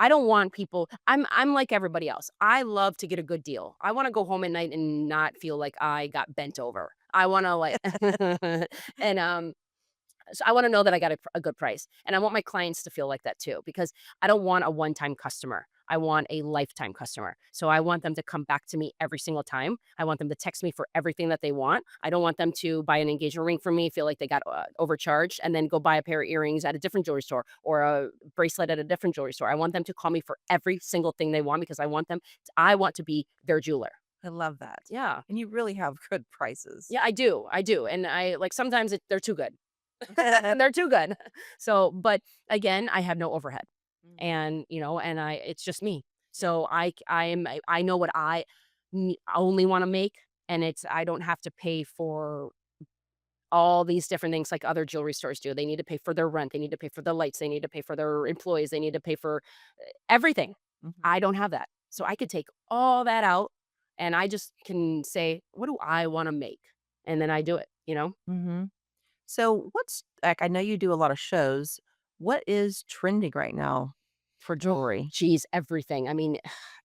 I don't want people I'm like everybody else. I love to get a good deal. I wanna go home at night and not feel like I got bent over. I wanna, like and, so I wanna know that I got a good price, and I want my clients to feel like that too, because I don't want a one-time customer. I want a lifetime customer. So I want them to come back to me every single time. I want them to text me for everything that they want. I don't want them to buy an engagement ring from me, feel like they got, overcharged, and then go buy a pair of earrings at a different jewelry store or a bracelet at a different jewelry store. I want them to call me for every single thing they want because I want to be their jeweler. I love that. Yeah. And you really have good prices. Yeah, I do, and I like, sometimes they're too good. They're too good. So, but again, I have no overhead Mhm. and, it's just me. Yeah. So I know what only want to make. And I don't have to pay for all these different things like other jewelry stores do. They need to pay for their rent. They need to pay for the lights. They need to pay for their employees. They need to pay for everything. Mhm. I don't have that. So I could take all that out and I just can say, what do I want to make? And then I do it. Mhm. So what's like I know you do a lot of shows. What is trending right now for Oh, jewelry? geez, everything. I mean,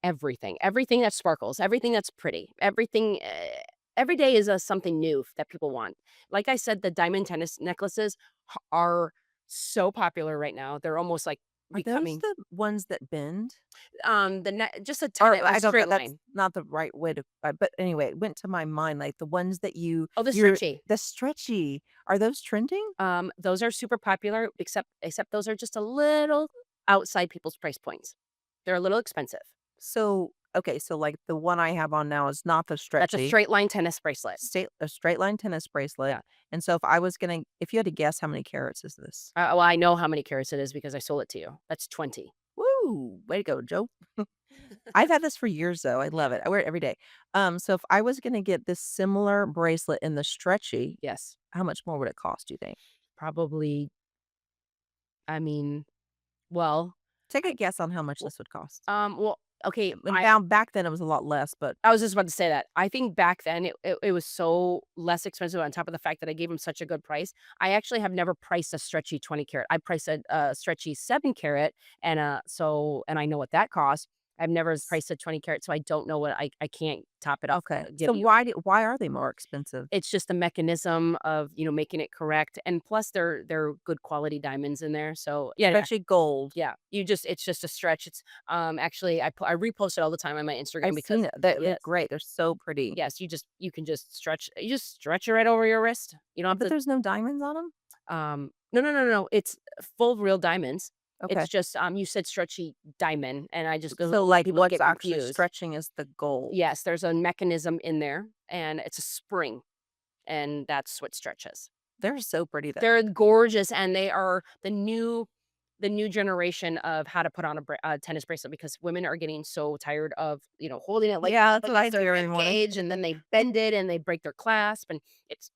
everything. Everything that sparkles, everything that's pretty, everything, every day is, something new that people want. Like I said, the diamond tennis necklaces are so popular right now. They're almost like Are those becoming, the ones that bend? just a Or a I don't know, straight that's line. not the right way to but anyway, it went to my mind, like, the ones that Oh, the you're stretchy. the stretchy, are those trending? Those are super popular, except those are just a little outside people's price points. They're a little expensive. So okay, so, like, the one I have on now is not the That's a stretchy, straight line tennis bracelet. a straight line tennis bracelet, Yeah. and so if you had to guess how many carats is this? Well, I know how many carats it is because I sold it to you. That's 20. Woo! Woo! Way to go, Joe. I've had this for years, though. I love it. I wear it every day. So if I was gonna get this similar bracelet in the stretchy, Yes. how much more would it cost, do you think? Probably, I mean, well, Take a I guess on how much w this would cost. well, okay, And now back then, it was a lot less, but I was just about to say that. I think back then it was so less expensive on top of the fact that I gave him such a good price. I actually have never priced a stretchy 20 carat. I priced a stretchy 7 carat and and I know what that costs. I've never s priced a 20 carat, so I don't know what I can't top it off, okay. give So you. why are they more expensive? It's just the mechanism of, making it correct, and plus they're good quality diamonds in there, so yeah. Especially gold. Yeah, it's just a stretch. It's, actually, I repost it all the time on my Instagram I've seen because it. They're yes, great. They're so pretty. yes, you can just stretch it right over your wrist. You don't But have there's no diamonds on them. no, no, no, no, it's full real diamonds. It's Okay. just, you said stretchy diamond, and I just go So, like, people what's get actually confused. stretching is the gold. Yes, there's a mechanism in there, and it's a spring, and that's what stretches. They're so pretty, though. They're gorgeous, and they are the new generation of how to put on a tennis bracelet because women are getting so tired of, holding it like Yeah, that's what I against do their every rib morning. cage, and then they bend it, and they break their clasp, and it's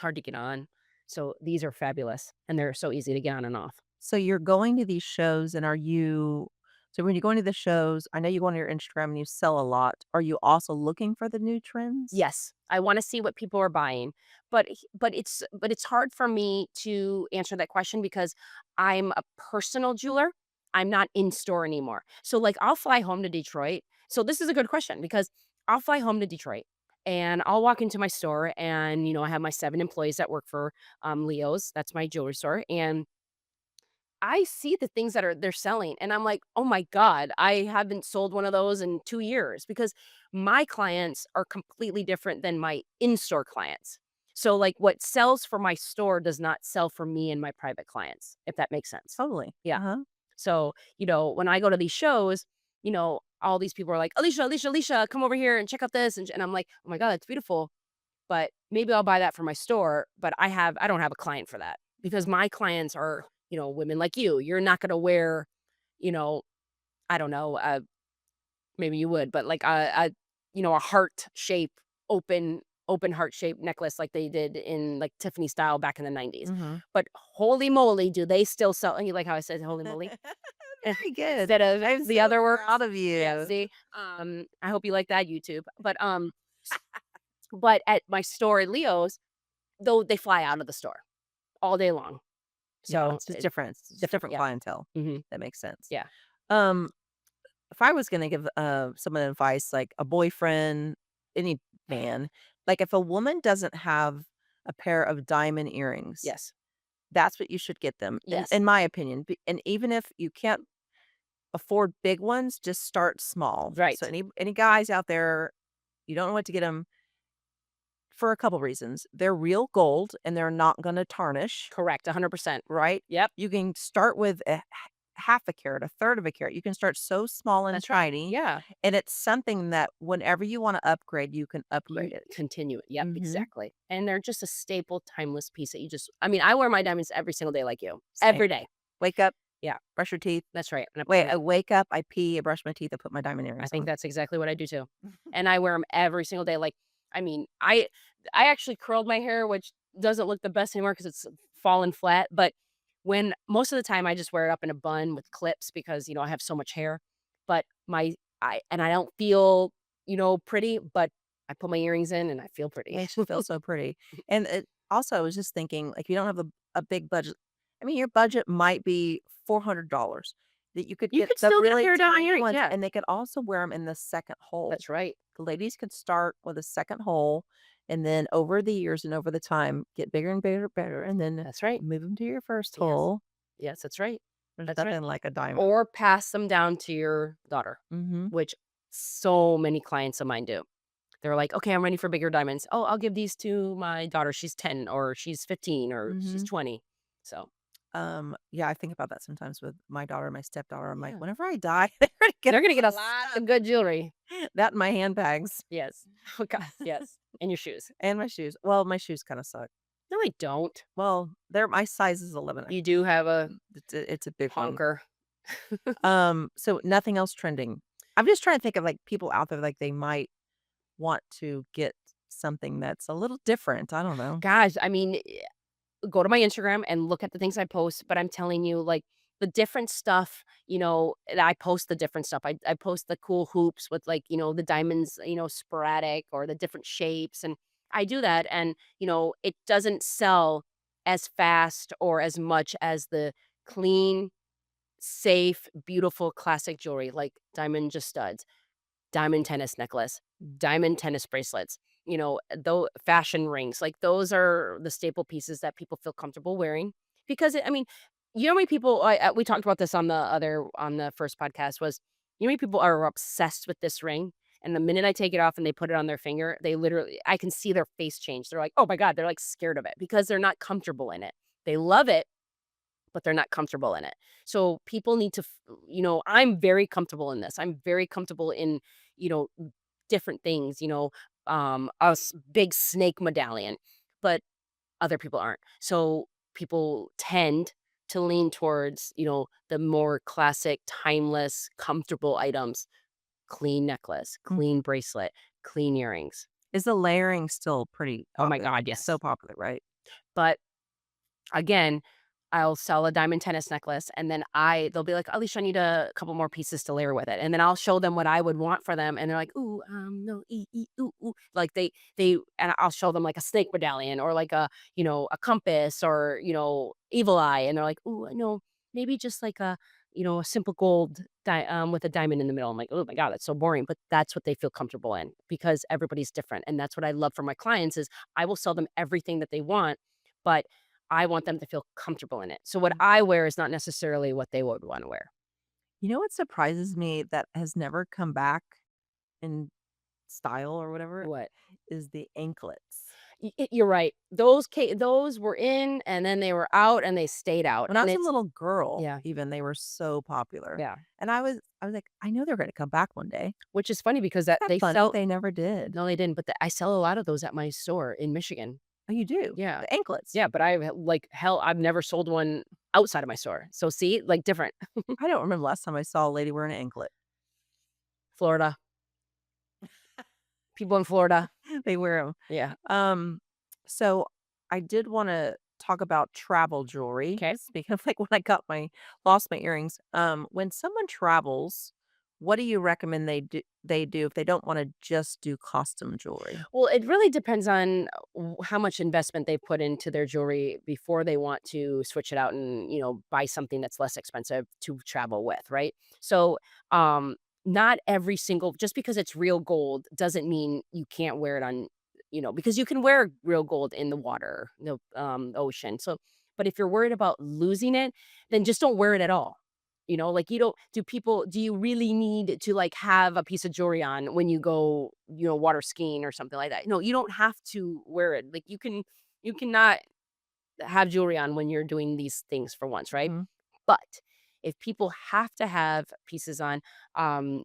hard to get on. So these are fabulous, and they're so easy to get on and off. So you're going to these shows and are you so when you're going to the shows, I know you go on your Instagram and you sell a lot. Are you also looking for the new trends? Yes, I wanna see what people are buying, but it's hard for me to answer that question because I'm a personal jeweler. I'm not in store anymore. So, like, I'll fly home to Detroit. So this is a good question because I'll fly home to Detroit, and I'll walk into my store and, I have my 7 employees that work for, Leo's, that's my jewelry store, and I see the things that they're selling, and I'm like, "Oh my god, I haven't sold one of those in 2 years," because my clients are completely different than my in-store clients. So, like, what sells for my store does not sell for me and my private clients, if that makes sense. Totally. Yeah. Uh-huh. So, when I go to these shows, all these people are like, "Alicia, Alicia, Alicia, come over here and check out this," and I'm like, "Oh my god, that's beautiful." But maybe I'll buy that for my store, but I don't have a client for that because my clients are, women like you. You're not gonna wear, you know, I don't know, maybe you would, but like a heart shape, open heart shaped necklace like they did in like Tiffany style back in the 90s. Mhm. But holy moly, do they still sell, and you like how I said holy moly Very good. instead of I'm the so other words? proud of Yeah, you. see, I hope you like that YouTube. But at my store at Leo's, though they fly out of the store all day long. Yeah, So, it's just it's different. It's just different, different yeah. clientele. Mhm. That makes sense. Yeah. Um, if I was gonna give, someone advice, like a boyfriend, any man, like if a woman doesn't have a pair of diamond earrings, Yes. that's what you should get them, Yes. in my opinion. And even if you can't afford big ones, just start small. So Right. any guys out there, you don't know what to get them for a couple reasons. They're real gold and they're not gonna tarnish, Correct, 100%. right? Yep, You can start with a half a carat, a third of a carat. You can start so small and that's right. tiny, Yeah. and it's something that whenever you wanna upgrade, you can upgrade You it. continue it. Yep, Mhm. exactly. And they're just a staple, timeless piece that I mean, I wear my diamonds every single day like you. Same. Every day. Wake up, Yeah, brush your teeth. that's right. And I put Wait, my I wake up, I pee, I brush my teeth, I put my diamond I earrings think on. that's exactly what I do too. And I wear them every single day. Like, I mean, I actually curled my hair, which doesn't look the best anymore because it's fallen flat. But when most of the time I just wear it up in a bun with clips because I have so much hair. But I don't feel pretty, but I put my earrings in and I feel pretty. Makes you feel so pretty. And it also, I was just thinking, like, you don't have a big budget. I mean, your budget might be $400 that you could You get could the still get really hair down tiny earrings. ones, Yeah, and they could also wear them in the second hole. that's right. The ladies could start with a second hole, and then over the years and over the time, get bigger and bigger, better, and then That's right. move them to your first Yes. hole. Yes, that's right. There's That's right. nothing like a diamond. Or pass them down to your daughter, Mhm, which so many clients of mine do. They're like, "Okay, I'm ready for bigger diamonds. Oh, I'll give these to my daughter. She's 10 or she's 15 or she's mhm. 20." So, Yeah, I think about that sometimes with my daughter and my stepdaughter. I'm like, yeah. whenever I die, they're gonna get They're gonna get all a this lot stuff. of good jewelry. That and my handbags. Yes. Oh god, yes. And your shoes. And my shoes. Well, my shoes kinda suck. No, I don't. Well, they're my size is 11. You do have a It's a big one. honker. So nothing else trending. I'm just trying to think of, like, people out there, like, they might want to get something that's a little different. I don't know. Gosh, I mean, go to my Instagram and look at the things I post, but I'm telling you, like, the different stuff, and I post the different stuff. I post the cool hoops with, like, the diamonds, sporadic or the different shapes, and I do that, and, it doesn't sell as fast or as much as the clean, safe, beautiful classic jewelry, like diamond just studs, diamond tennis necklace, diamond tennis bracelets, though fashion rings, like those are the staple pieces that people feel comfortable wearing because I mean, how many people we talked about this on the first podcast was how many people are obsessed with this ring and the minute I take it off and they put it on their finger, they literally I can see their face change. They're like, "Oh my god," they're like scared of it because they're not comfortable in it. They love it, but they're not comfortable in it. So people need to, I'm very comfortable in this. I'm very comfortable in, you know, different things, big snake medallion, but other people aren't. So people tend to lean towards, the more classic, timeless, comfortable items, clean necklace, Mm. clean bracelet, clean earrings. Is the layering still pretty Oh my popular? God, It's so yes. popular, right? But again, I'll sell a diamond tennis necklace, and then they'll be like, "Alicia, I need a couple more pieces to layer with it." And then I'll show them what I would want for them, and they're like, "Ooh, no, ooh, ooh." Like and I'll show them like a snake medallion or like a compass or, evil eye, and they're like, "Ooh, no, maybe just like a simple gold with a diamond in the middle." I'm like, "Oh my God, that's so boring." But that's what they feel comfortable in because everybody's different. And that's what I love for my clients is I will sell them everything that they want, but I want them to feel comfortable in it. So what Mm. I wear is not necessarily what they would wanna wear. You know what surprises me that has never come back in style or whatever What? is the anklets. You're right. Those were in, and then they were out, and they stayed out, When I and was a it's little girl, yeah, even, they were so popular, yeah. and I was like, "I know they're gonna come back one day." Which is funny because Isn't that that they funny? sell They never did. no, they didn't, but I sell a lot of those at my store in Michigan. Oh, you do? Yeah. The anklets? Yeah, but like, hell, I've never sold one outside of my store. So see, like, different. I don't remember last time I saw a lady wearing an anklet. Florida. People in Florida. They wear 'em. Yeah. Um, so I did wanna talk about travel jewelry. Okay. Speaking of, like, when I got my lost my earrings, when someone travels, what do you recommend they do if they don't wanna just do costume jewelry? Well, it really depends on how much investment they put into their jewelry before they want to switch it out and, buy something that's less expensive to travel with, right? So, not every single just because it's real gold doesn't mean you can't wear it on, because you can wear real gold in the water, ocean. So, but if you're worried about losing it, then just don't wear it at all. Like you don't do you really need to like have a piece of jewelry on when you go, water skiing or something like that? No, you don't have to wear it. Like you cannot have jewelry on when you're doing these things for once, right? Mhm, But if people have to have pieces on, um,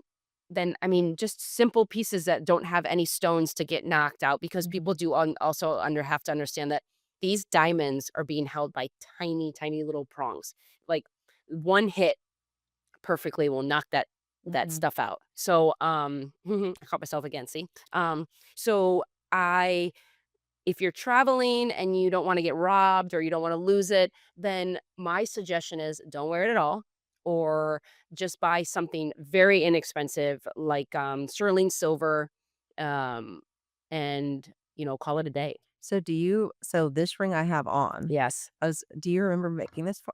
then I mean, just simple pieces that don't have any stones to get knocked out because mhm, people do also have to understand that these diamonds are being held by tiny, tiny little prongs. Like one hit perfectly will knock that mhm. stuff out. So, I caught myself again, see? So I if you're traveling and you don't wanna get robbed or you don't wanna lose it, then my suggestion is don't wear it at all or just buy something very inexpensive like, sterling silver, um, and, call it a day. So this ring I have on, Yes, do you remember making this for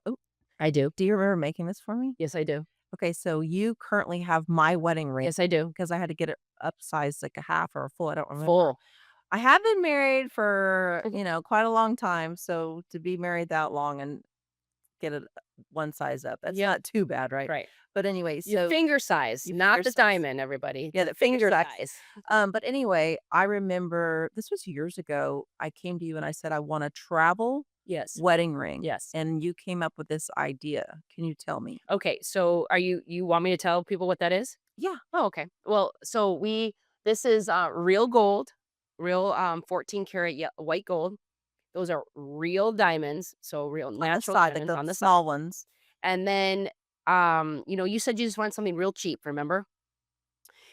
I do. do you remember making this for me? Yes, I do. Okay, so you currently have my wedding ring Yes, I do. because I had to get it upsized like a half or a full, I don't remember. Full. I have been married for, quite a long time, so to be married that long and get it one size up, that's Yep, not too bad, right? right. But anyway, Your so finger size, you not figure the size. diamond, everybody, Yeah, the the finger finger size. size. But anyway, I remember this was years ago. I came to you and I said, "I want a travel Yes, wedding ring," yes. and you came up with this idea. Can you tell me? Okay, so you want me to tell people what that is? Yeah. Oh, okay. Well, so this is, real gold, real, 14 karat white gold. Those are real diamonds, so real On the natural side, like diamonds the on the side. small ones. And then You said you just want something real cheap, remember?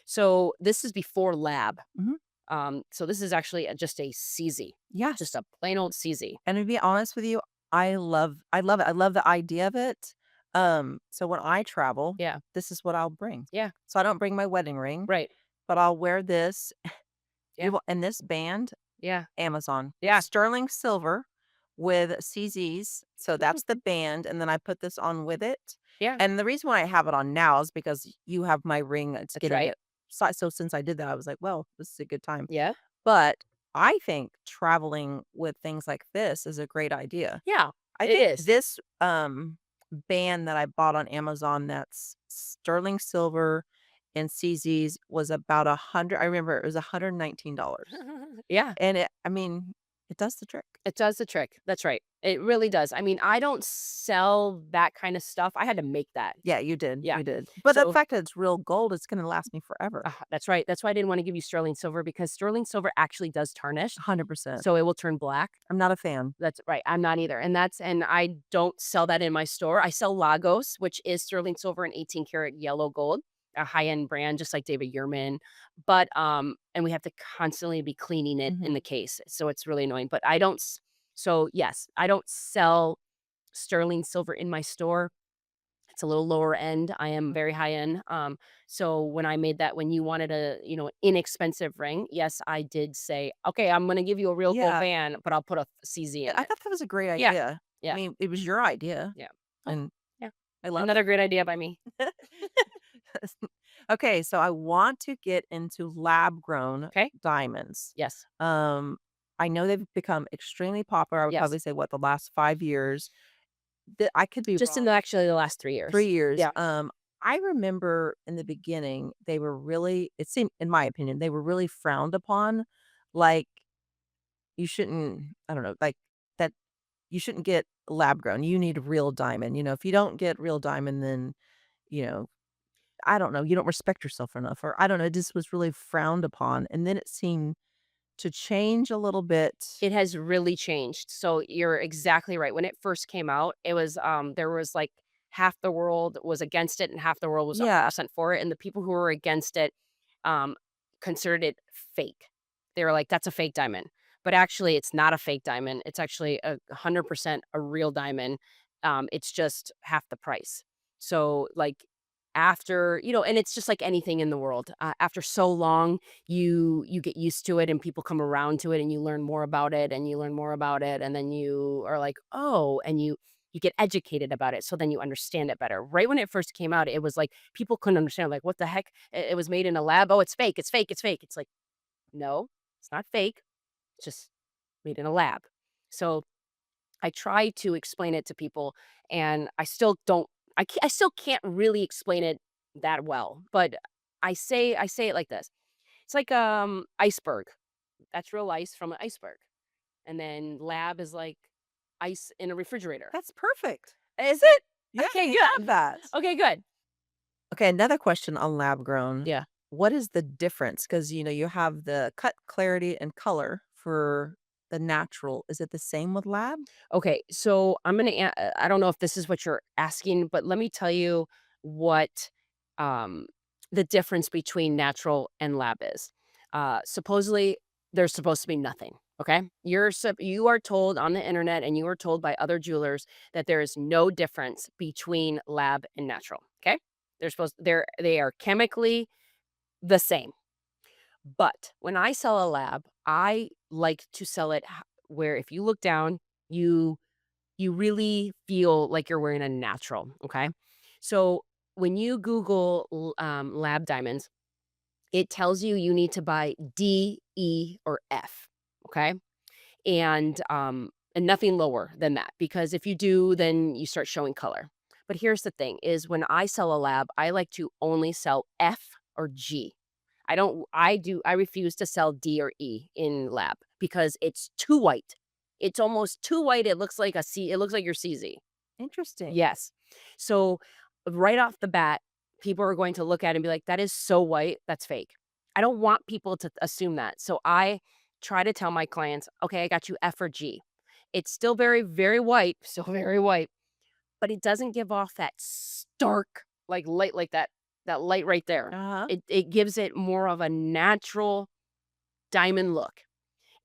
So this is before lab. Mhm. So this is actually just a CZ, just Yes. a plain old CZ. And to be honest with you, I love it. I love the idea of it. So when I travel, Yeah, this is what I'll bring. yeah, So I don't bring my wedding ring, right. but I'll wear this. Yeah, And this band, yeah, Amazon. It's yeah. sterling silver with CZs. So that's the band, and then I put this on with it. Yeah, And the reason why I have it on now is because you have my ring. It's that's getting right. it. So since I did that, I was like, well, this is a good time. Yeah, But I think traveling with things like this is a great idea. yeah, I it think is. this, band that I bought on Amazon that's sterling silver and CZs was about 100. I remember it was $119. Yeah. And I mean, it does the trick. It does the trick. That's right. It really does. I mean, I don't sell that kind of stuff. I had to make that. Yeah, you did, Yeah. you did. But the So fact that it's real gold, it's gonna last me forever. that's right. That's why I didn't want to give you sterling silver because sterling silver actually does tarnish. 100%. So it will turn black. I'm not a fan. That's right. I'm not either. And I don't sell that in my store. I sell Lagos, which is sterling silver and 18 karat yellow gold, a high-end brand just like David Yurman. But and we have to constantly be cleaning it in the Mhm. case. So it's really annoying. But I don't so yes, I don't sell sterling silver in my store. It's a little lower end. I am very high end. So when I made that, when you wanted a, inexpensive ring, yes, I did say, okay, I'm going to give you a real gold Yeah, band, but I'll put a CZ yeah, in I it. thought that was a great Yeah. idea. I Yeah. mean, it was your idea, Yeah. Oh, and yeah. I love Another great idea by me. it. Okay, so I want to get into lab-grown Okay. diamonds. Yes. Um, I know they've become extremely popular. I would Yes. probably say, what, the last 5 years? I could be Just in wrong. the last 3 years. 3 years. Yeah. I remember in the beginning, they were really it seemed in my opinion, they were really frowned upon, like, you shouldn't I don't know, like, that you shouldn't get lab grown, you need real diamond, if you don't get real diamond, then, you know, I don't know, you don't respect yourself enough, or I don't know, it just was really frowned upon, and then it seemed to change a little bit. It has really changed. So you're exactly right. When it first came out, it was there was like half the world was against it and half the world was Yeah. 100% for it. And the people who were against it um considered it fake. They were like, that's a fake diamond. But actually it's not a fake diamond. It's actually 100% a real diamond. It's just half the price. So like after, and it's just like anything in the world. After so long you get used to it and people come around to it and you learn more about it and you learn more about it and then you are like, "Oh," and you get educated about it so then you understand it better. Right when it first came out, it was like people couldn't understand like, "What the heck? It was made in a lab. Oh, it's fake. It's fake. It's fake." It's like, "No, it's not fake. It's just made in a lab." So, I try to explain it to people and I still don't I still can't really explain it that well, but I say it like this. It's like, iceberg. That's real ice from an iceberg. And then lab is like ice in a refrigerator. That's perfect. Is it? Yeah, Okay, I love good. that. Okay, good. Okay, another question on lab grown. Yeah. What is the difference? Because you have the cut, clarity, and color for the natural. Is it the same with lab? Okay, so I don't know if this is what you're asking, but let me tell you what, um, the difference between natural and lab is. Supposedly, there's supposed to be nothing, okay? You are told on the internet and you are told by other jewelers that there is no difference between lab and natural, okay? They are chemically the same. But when I sell a lab, I like to sell it where if you look down, you you really feel like you're wearing a natural, okay? So, when you Google lab diamonds, it tells you you need to buy D, E, or F, okay? And nothing lower than that because if you do, then you start showing color. But here's the thing is when I sell a lab, I like to only sell F or G. I refuse to sell D or E in lab because it's too white. It's almost too white. It looks like your CZ. Interesting. Yes. So right off the bat, people are going to look at it and be like, that is so white. That's fake. I don't want people to assume that. So I try to tell my clients, okay, I got you F or G. It's still very, very white, still very white, but it doesn't give off that stark, like, light like that light right there. Uh-huh. It gives it more of a natural diamond look.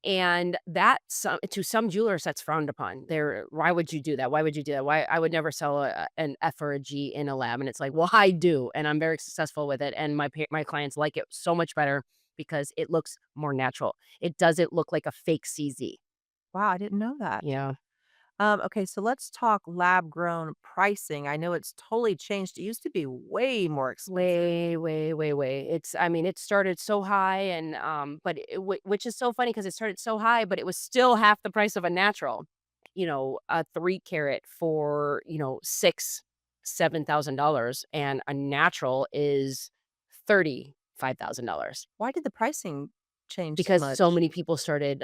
And that some to some jewelers, that's frowned upon. They're, "Why would you do that? Why would you do that? Why I would never sell an F or a G in a lab." And it's like, "Well, I do, and I'm very successful with it, and my clients like it so much better because it looks more natural. It doesn't look like a fake CZ." Wow, I didn't know that. Yeah. Okay, so let's talk lab grown pricing. I know it's totally changed. It used to be way more expensive. Way, way, way, way. I mean, it started so high and, but which is so funny because it started so high, but it was still half the price of a natural. A 3 carat for, $7,000 and a natural is $35,000 Why did the pricing change so because so much? many people started,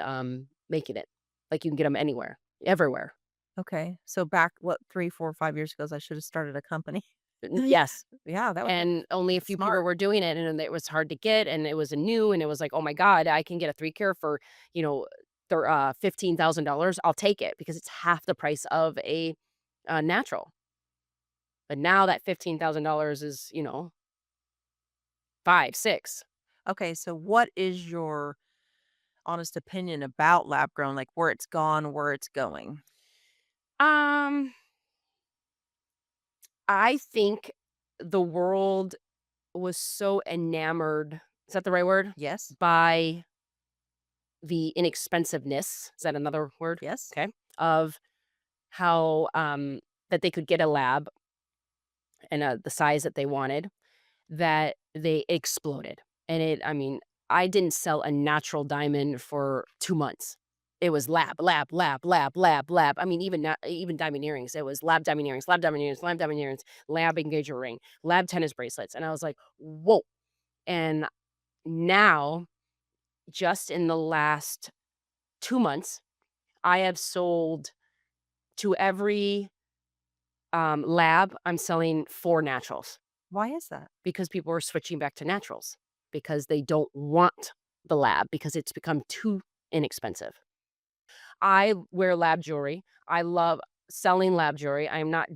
making it. Like, you can get them anywhere, everywhere. Okay, so back, what, 3, 4, 5 years ago, I should have started a company. Yes. Yeah, that was And only a few people smart. were doing it, and it was hard to get, and it was a new, and it was like, "Oh my god, I can get a 3 care for, you know, $15,000. I'll take it because it's half the price of a natural." But now that $15,000 is, 5, 6. Okay, so what is your honest opinion about lab grown, like where it's gone, where it's going? Um, I think the world was so enamored, is that the right word? Yes. By the inexpensiveness, is that another word? Yes. Okay. Of how, that they could get a lab and, the size that they wanted, that they exploded. And I mean, I didn't sell a natural diamond for 2 months. It was lab, lab, lab, lab, lab, lab. I mean, even diamond earrings. It was lab diamond earrings, lab diamond earrings, lab diamond earrings, lab engagement ring, lab tennis bracelets. And I was like, "Whoa." And now, just in the last 2 months, I have sold to every, lab, I'm selling 4 naturals. Why is that? Because people are switching back to naturals, because they don't want the lab because it's become too inexpensive. I wear lab jewelry. I love selling lab jewelry. I'm not,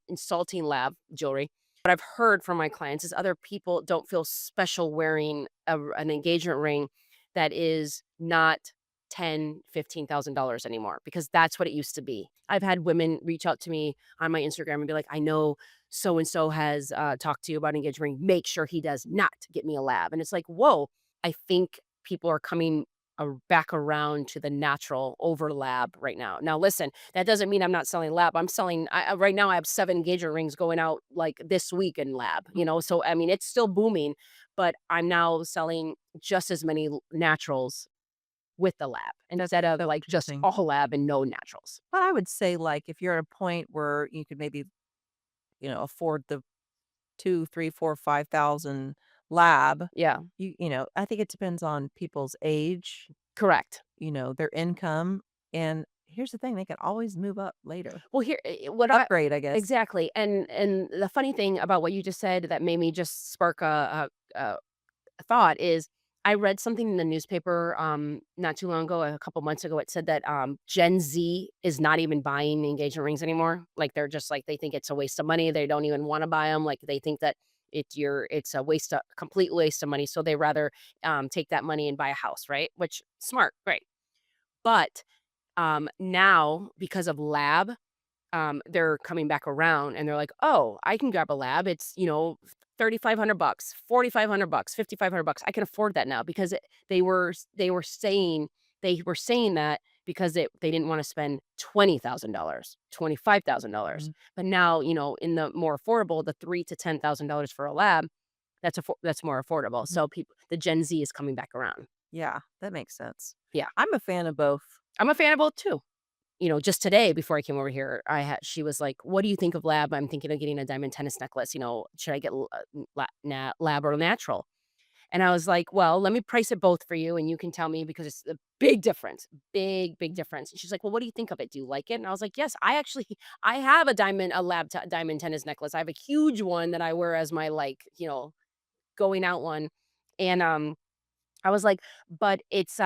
insulting lab jewelry. What I've heard from my clients is other people don't feel special wearing an engagement ring that is not 10, $15,000 anymore because that's what it used to be. I've had women reach out to me on my Instagram and be like, "I know so and so has talked to you about engagement ring. Make sure he does not get me a lab." And it's like, whoa, I think people are coming back around to the natural over lab right now. Now, listen, that doesn't mean I'm not selling lab. I'm selling right now. I have 7 engagement rings going out like this week in lab. So I mean, it's still booming, but I'm now selling just as many naturals with the lab That's instead of like just interesting. all lab and no naturals. But I would say, like, if you're at a point where you could maybe, afford the 2, 3, 4, 5,000 lab, Yeah, I think it depends on people's age, correct. their income, and here's the thing, they can always move up later. Well, here, what I Upgrade, I guess. exactly, and the funny thing about what you just said that made me just spark a thought is I read something in the newspaper, not too long ago, a couple months ago. It said that, Gen Z is not even buying engagement rings anymore. Like, they're just like, they think it's a waste of money. They don't even wanna buy them. Like, they think that it's a complete waste of money. So they rather, take that money and buy a house, right? Which, smart, great. But, now because of lab, they're coming back around and they're like, "Oh, I can grab a lab. It's, 3,500 bucks, 4,500 bucks, 5,500 bucks. I can afford that now because they were saying that because they didn't want to spend $20,000, $25,000. Mhm. But now, in the more affordable, the 3 to $10,000 for a lab, that's more affordable. Mhm. So the Gen Z is coming back around. Yeah, that makes sense. Yeah. I'm a fan of both. I'm a fan of both too. Just today before I came over here, she was like, "What do you think of lab? I'm thinking of getting a diamond tennis necklace. Should I get lab or natural?" And I was like, "Well, let me price it both for you, and you can tell me because it's a big difference, big, big difference." And she's like, "Well, what do you think of it? Do you like it?" And I was like, "Yes, I actually, I have a diamond tennis necklace. I have a huge one that I wear as my like, going out one." And I was like, "But it's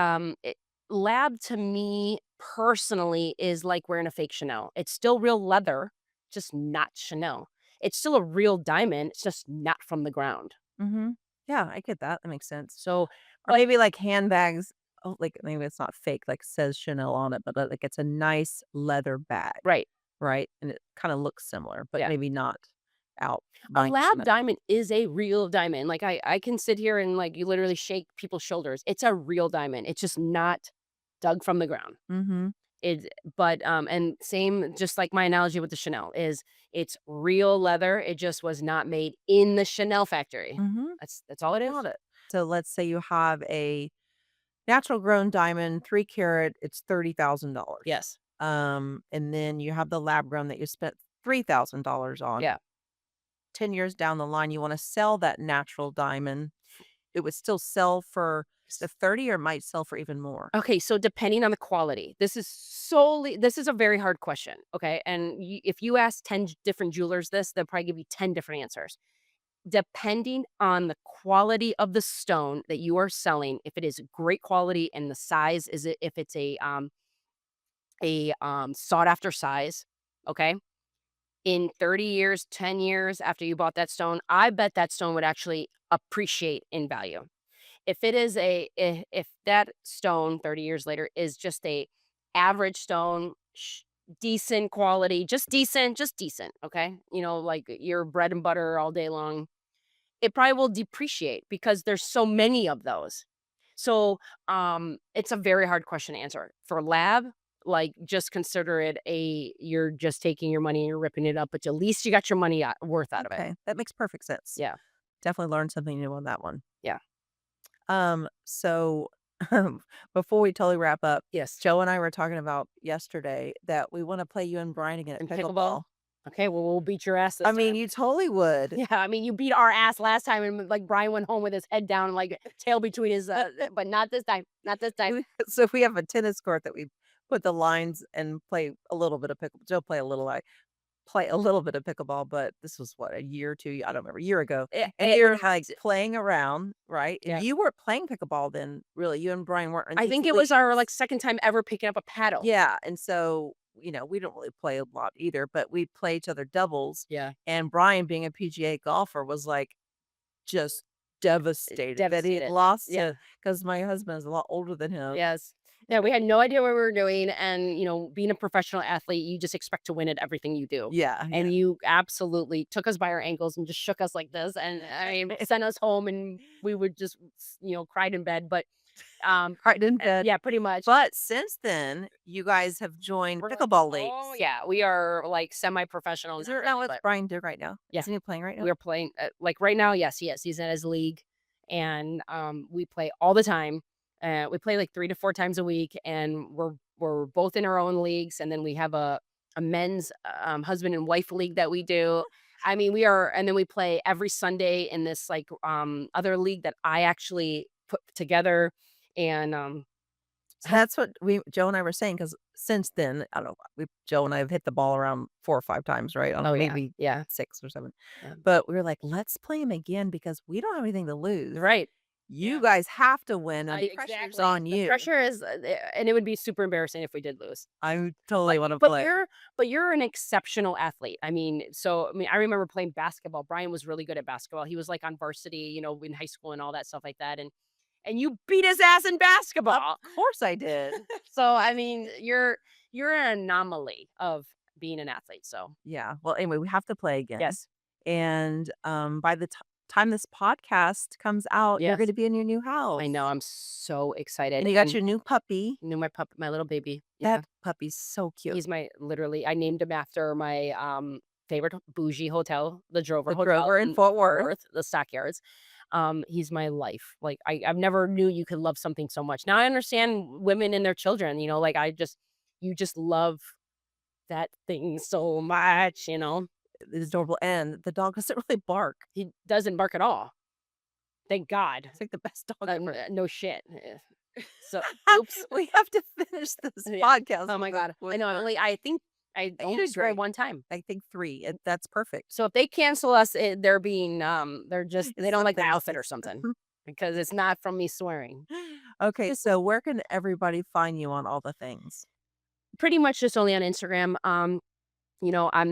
lab to me personally is like wearing a fake Chanel. It's still real leather, just not Chanel. It's still a real diamond, it's just not from the ground. Mhm. Yeah, I get that, that makes sense. So, Or but maybe, like, handbags oh, like, maybe it's not fake, like, says Chanel on it, but, like, it's a nice leather bag, right, right? And it kinda looks similar, but yeah. maybe not out A buying lab Chanel. diamond is a real diamond. Like, I can sit here and, like, you literally shake people's shoulders. It's a real diamond. It's just not dug from the ground. Mhm. It but, and same just like my analogy with the Chanel is it's real leather, it just was not made in the Chanel factory. Mhm. That's all it is. Got it. So let's say you have a natural grown diamond, 3 carat, it's $30,000. Yes. And then you have the lab grown that you spent $3,000 on. Yeah. 10 years down the line, you wanna sell that natural diamond. It would still sell for the 30 or might sell for even more? Okay, so depending on the quality, this is a very hard question, okay? And if you ask 10 different jewelers this, they'll probably give you 10 different answers. Depending on the quality of the stone that you are selling, if it is great quality and the size is it if it's a sought after size, okay? In 30 years, 10 years after you bought that stone, I bet that stone would actually appreciate in value. If it is if that stone 30 years later is just a average stone, decent quality, just decent, okay? Like your bread and butter all day long, it probably will depreciate because there's so many of those. So, it's a very hard question to answer. For lab, like, just consider it you're just taking your money and you're ripping it up, but at least you got your money worth out of it. Okay, that makes perfect sense. Yeah, Definitely learned something new on that one. yeah. So before we totally wrap up, Yes. Joe and I were talking about yesterday that we wanna play you and Brian again at And pickleball? pickleball. Okay, well, we'll beat your ass I this mean, time. you totally would. Yeah, I mean, you beat our ass last time and, like, Brian went home with his head down, like, tail between his, but not this time, not this time. So we have a tennis court that we put the lines and play a little bit of pickle Joe play a little bit of pickleball, but this was what, a year or 2, I don't remember, a year ago, and you're, like, It's playing around, right? And yeah. you weren't playing pickleball then, really, you and Brian weren't in I these think it was our, like, leagues. second time ever picking up a paddle. Yeah, and so, we don't really play a lot either, but we play each other doubles, Yeah. and Brian, being a PGA golfer, was, like, just devastated that he had Devastated. lost Yeah. to because my husband is a lot older than him. Yes. Yeah, we had no idea what we were doing, and, being a professional athlete, you just expect to win at everything you do, Yeah, yeah. and you absolutely took us by our ankles and just shook us like this, and, I mean, sent us home, and we would just, cried in bed, but, Cried in bed. yeah, pretty much. But since then, you guys have joined We're pickleball oh, leagues. yeah, we are, like, semi-professional, Is not there really, now what's but Brian doing right now? yeah, Isn't he playing right now? we're playing, like, right now, yes, he is, he's in his league, and, we play all the time, we play, like, 3 to 4 times a week, and we're both in our own leagues, and then we have a men's, husband and wife league that we do. I mean, we are and then we play every Sunday in this, like, other league that I actually put together, and, so That's what we Joe and I were saying because since then, I don't know, Joe and I have hit the ball around 4 or 5 times, right? I don't know, oh, yeah, maybe yeah, 6 or 7. yeah. But we were like, "Let's play him again because we don't have anything to lose. Right. You Yeah. guys have to win, and I the pressure's exactly. on The you." pressure is, and it would be super embarrassing if we did lose. I totally But wanna but play. you're an exceptional athlete. I mean, I remember playing basketball. Brian was really good at basketball. He was, like, on varsity, in high school and all that stuff like that, and you beat his ass in Of basketball. course I did. So, I mean, you're an anomaly of being an athlete, so Yeah. Well, anyway, we have to play again, yes. and, by the time this podcast comes out, you're Yes. gonna be in your new I house, know, I'm so excited, and you got and your new puppy. knew my little baby. Yeah. That puppy's so cute. He's my literally I named him after my, favorite bougie hotel, the Drover The Hotel Grover in in Fort Fort Worth. Worth, the Stockyards. He's my life. Like, I've never knew you could love something so much. Now I understand women and their children, like, you just love that thing so much. It's adorable, and the dog doesn't really bark. He doesn't bark at all. Thank God. It's like the best dog ever. No shit. So, oops. We have to finish this Yeah. podcast Oh my God. I with know, her. I think I You only did swear great. one time. I think 3, and that's perfect. So if they cancel us, they're being, they It's don't like the something outfit or something because it's not from me swearing. Okay, so where can everybody find you on all the things? Pretty much just only on Instagram. I'm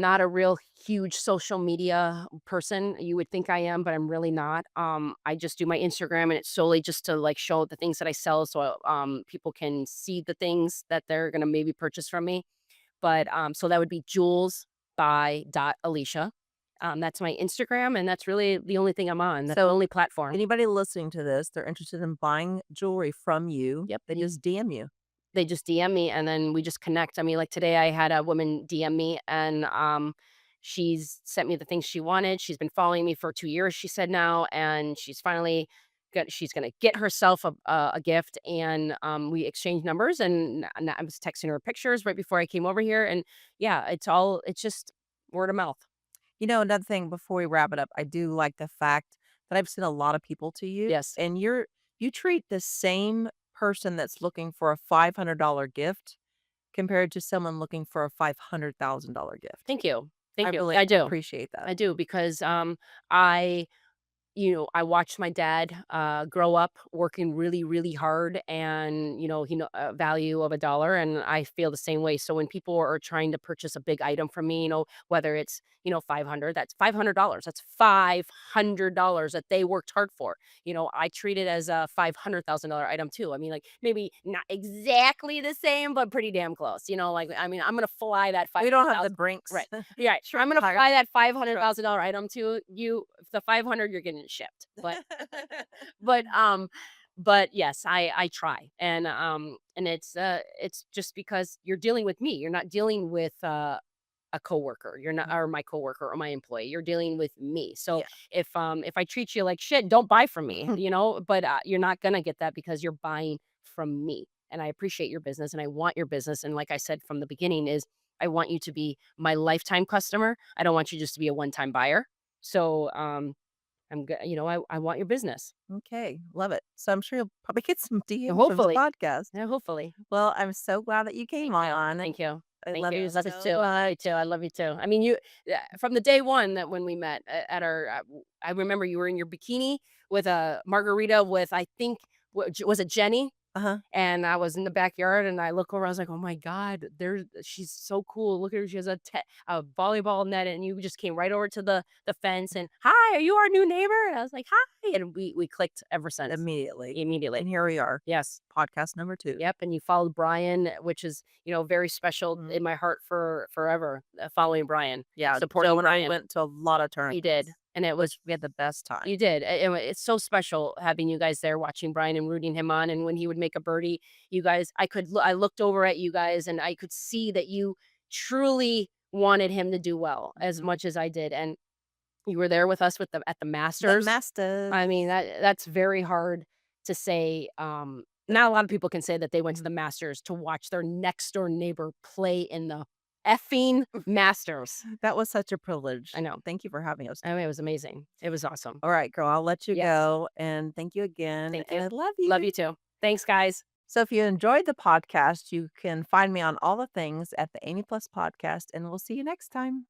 not a real huge social media person. You would think I am, but I'm really not. I just do my Instagram and it's solely just to like show the things that I sell so people can see the things that they're gonna maybe purchase from me. But so that would be Jules by dot Alicia. That's my Instagram, and that's really the only thing I'm on. That's the So only platform. anybody listening to this, they're interested in buying jewelry from you, Yep. they just DM you. They just DM me and then we just connect. I mean, like today I had a woman DM me and she's sent me the things she wanted. She's been following me for 2 years, she said now, and she's finally she's going to get herself a gift and we exchanged numbers and I was texting her pictures right before I came over here and yeah, it's just word of mouth. Another thing before we wrap it up, I do like the fact that I've seen a lot of people to you, Yes. and you treat the same person that's looking for a $500 gift compared to someone looking for a $500,000 gift. Thank you. I Thank you. really I do. appreciate that. I do because I I watched my dad, grow up working really, really hard and, he know value of a dollar, and I feel the same way. So when people are trying to purchase a big item from me, whether it's, 500, that's $500. That's $500 that they worked hard for. I treat it as a $500,000 item too. I mean, like maybe not exactly the same, but pretty damn close. Like, I mean, I'm gonna fly that We don't have the 500,000. Brinks Right. Yeah, shrimp I'm gonna tire fly that truck. $500,000 item to you. The 500 you're getting shipped. But but yes, I try. And it's just because you're dealing with me. You're not dealing with a coworker. You're not or my coworker or my employee. You're dealing with me. So Yeah. if I treat you like shit, don't buy from me, but you're not going to get that because you're buying from me. And I appreciate your business and I want your business and like I said from the beginning is I want you to be my lifetime customer. I don't want you just to be a one-time buyer. So I want your business. Okay, love it. So I'm sure you'll probably get some Yeah, DMs from the hopefully. podcast. Yeah, hopefully. Well, I'm so glad that you came Thank you. on. Thank you. I Thank love you. you I love you too. so I love you much. too. I love you too. I mean, from the day one that when we met at our, I remember you were in your bikini with a margarita with, I think, was it Jenny? Uh-huh. And I was in the backyard and I look over, I was like, "Oh my god, she's so cool. Look at her. She has a volleyball net." And you just came right over to the fence and, "Hi, are you our new neighbor?" And I was like, "Hi." And we clicked ever since. Immediately. Immediately. And here we are, Yes. podcast number 2. Yep, and you followed Brian, which is, very special Mhm. in my heart for forever, following Brian, Yeah, supporting Joe and I Brian. went to a lot of He did, tournaments, and it was which we had the best time. you did, it's so special having you guys there watching Brian and rooting him on, and when he would make a birdie, you guys I looked over at you guys, and I could see that you truly wanted him to do well as Mhm. much as I did, and you were there with us at the The Masters. Masters. I mean, that's very hard to say, not a lot of people can say that they went to Mhm. the Masters to watch their next door neighbor play in the effing Masters. That was such a privilege. I know. Thank you for having us. I mean, it was amazing. It was awesome. All right, girl, I'll let you Yes. go, and thank you again, Thank and you. I love Love you. you too. Thanks, guys. So if you enjoyed the podcast, you can find me on all the things at the Amy Plus podcast, and we'll see you next time.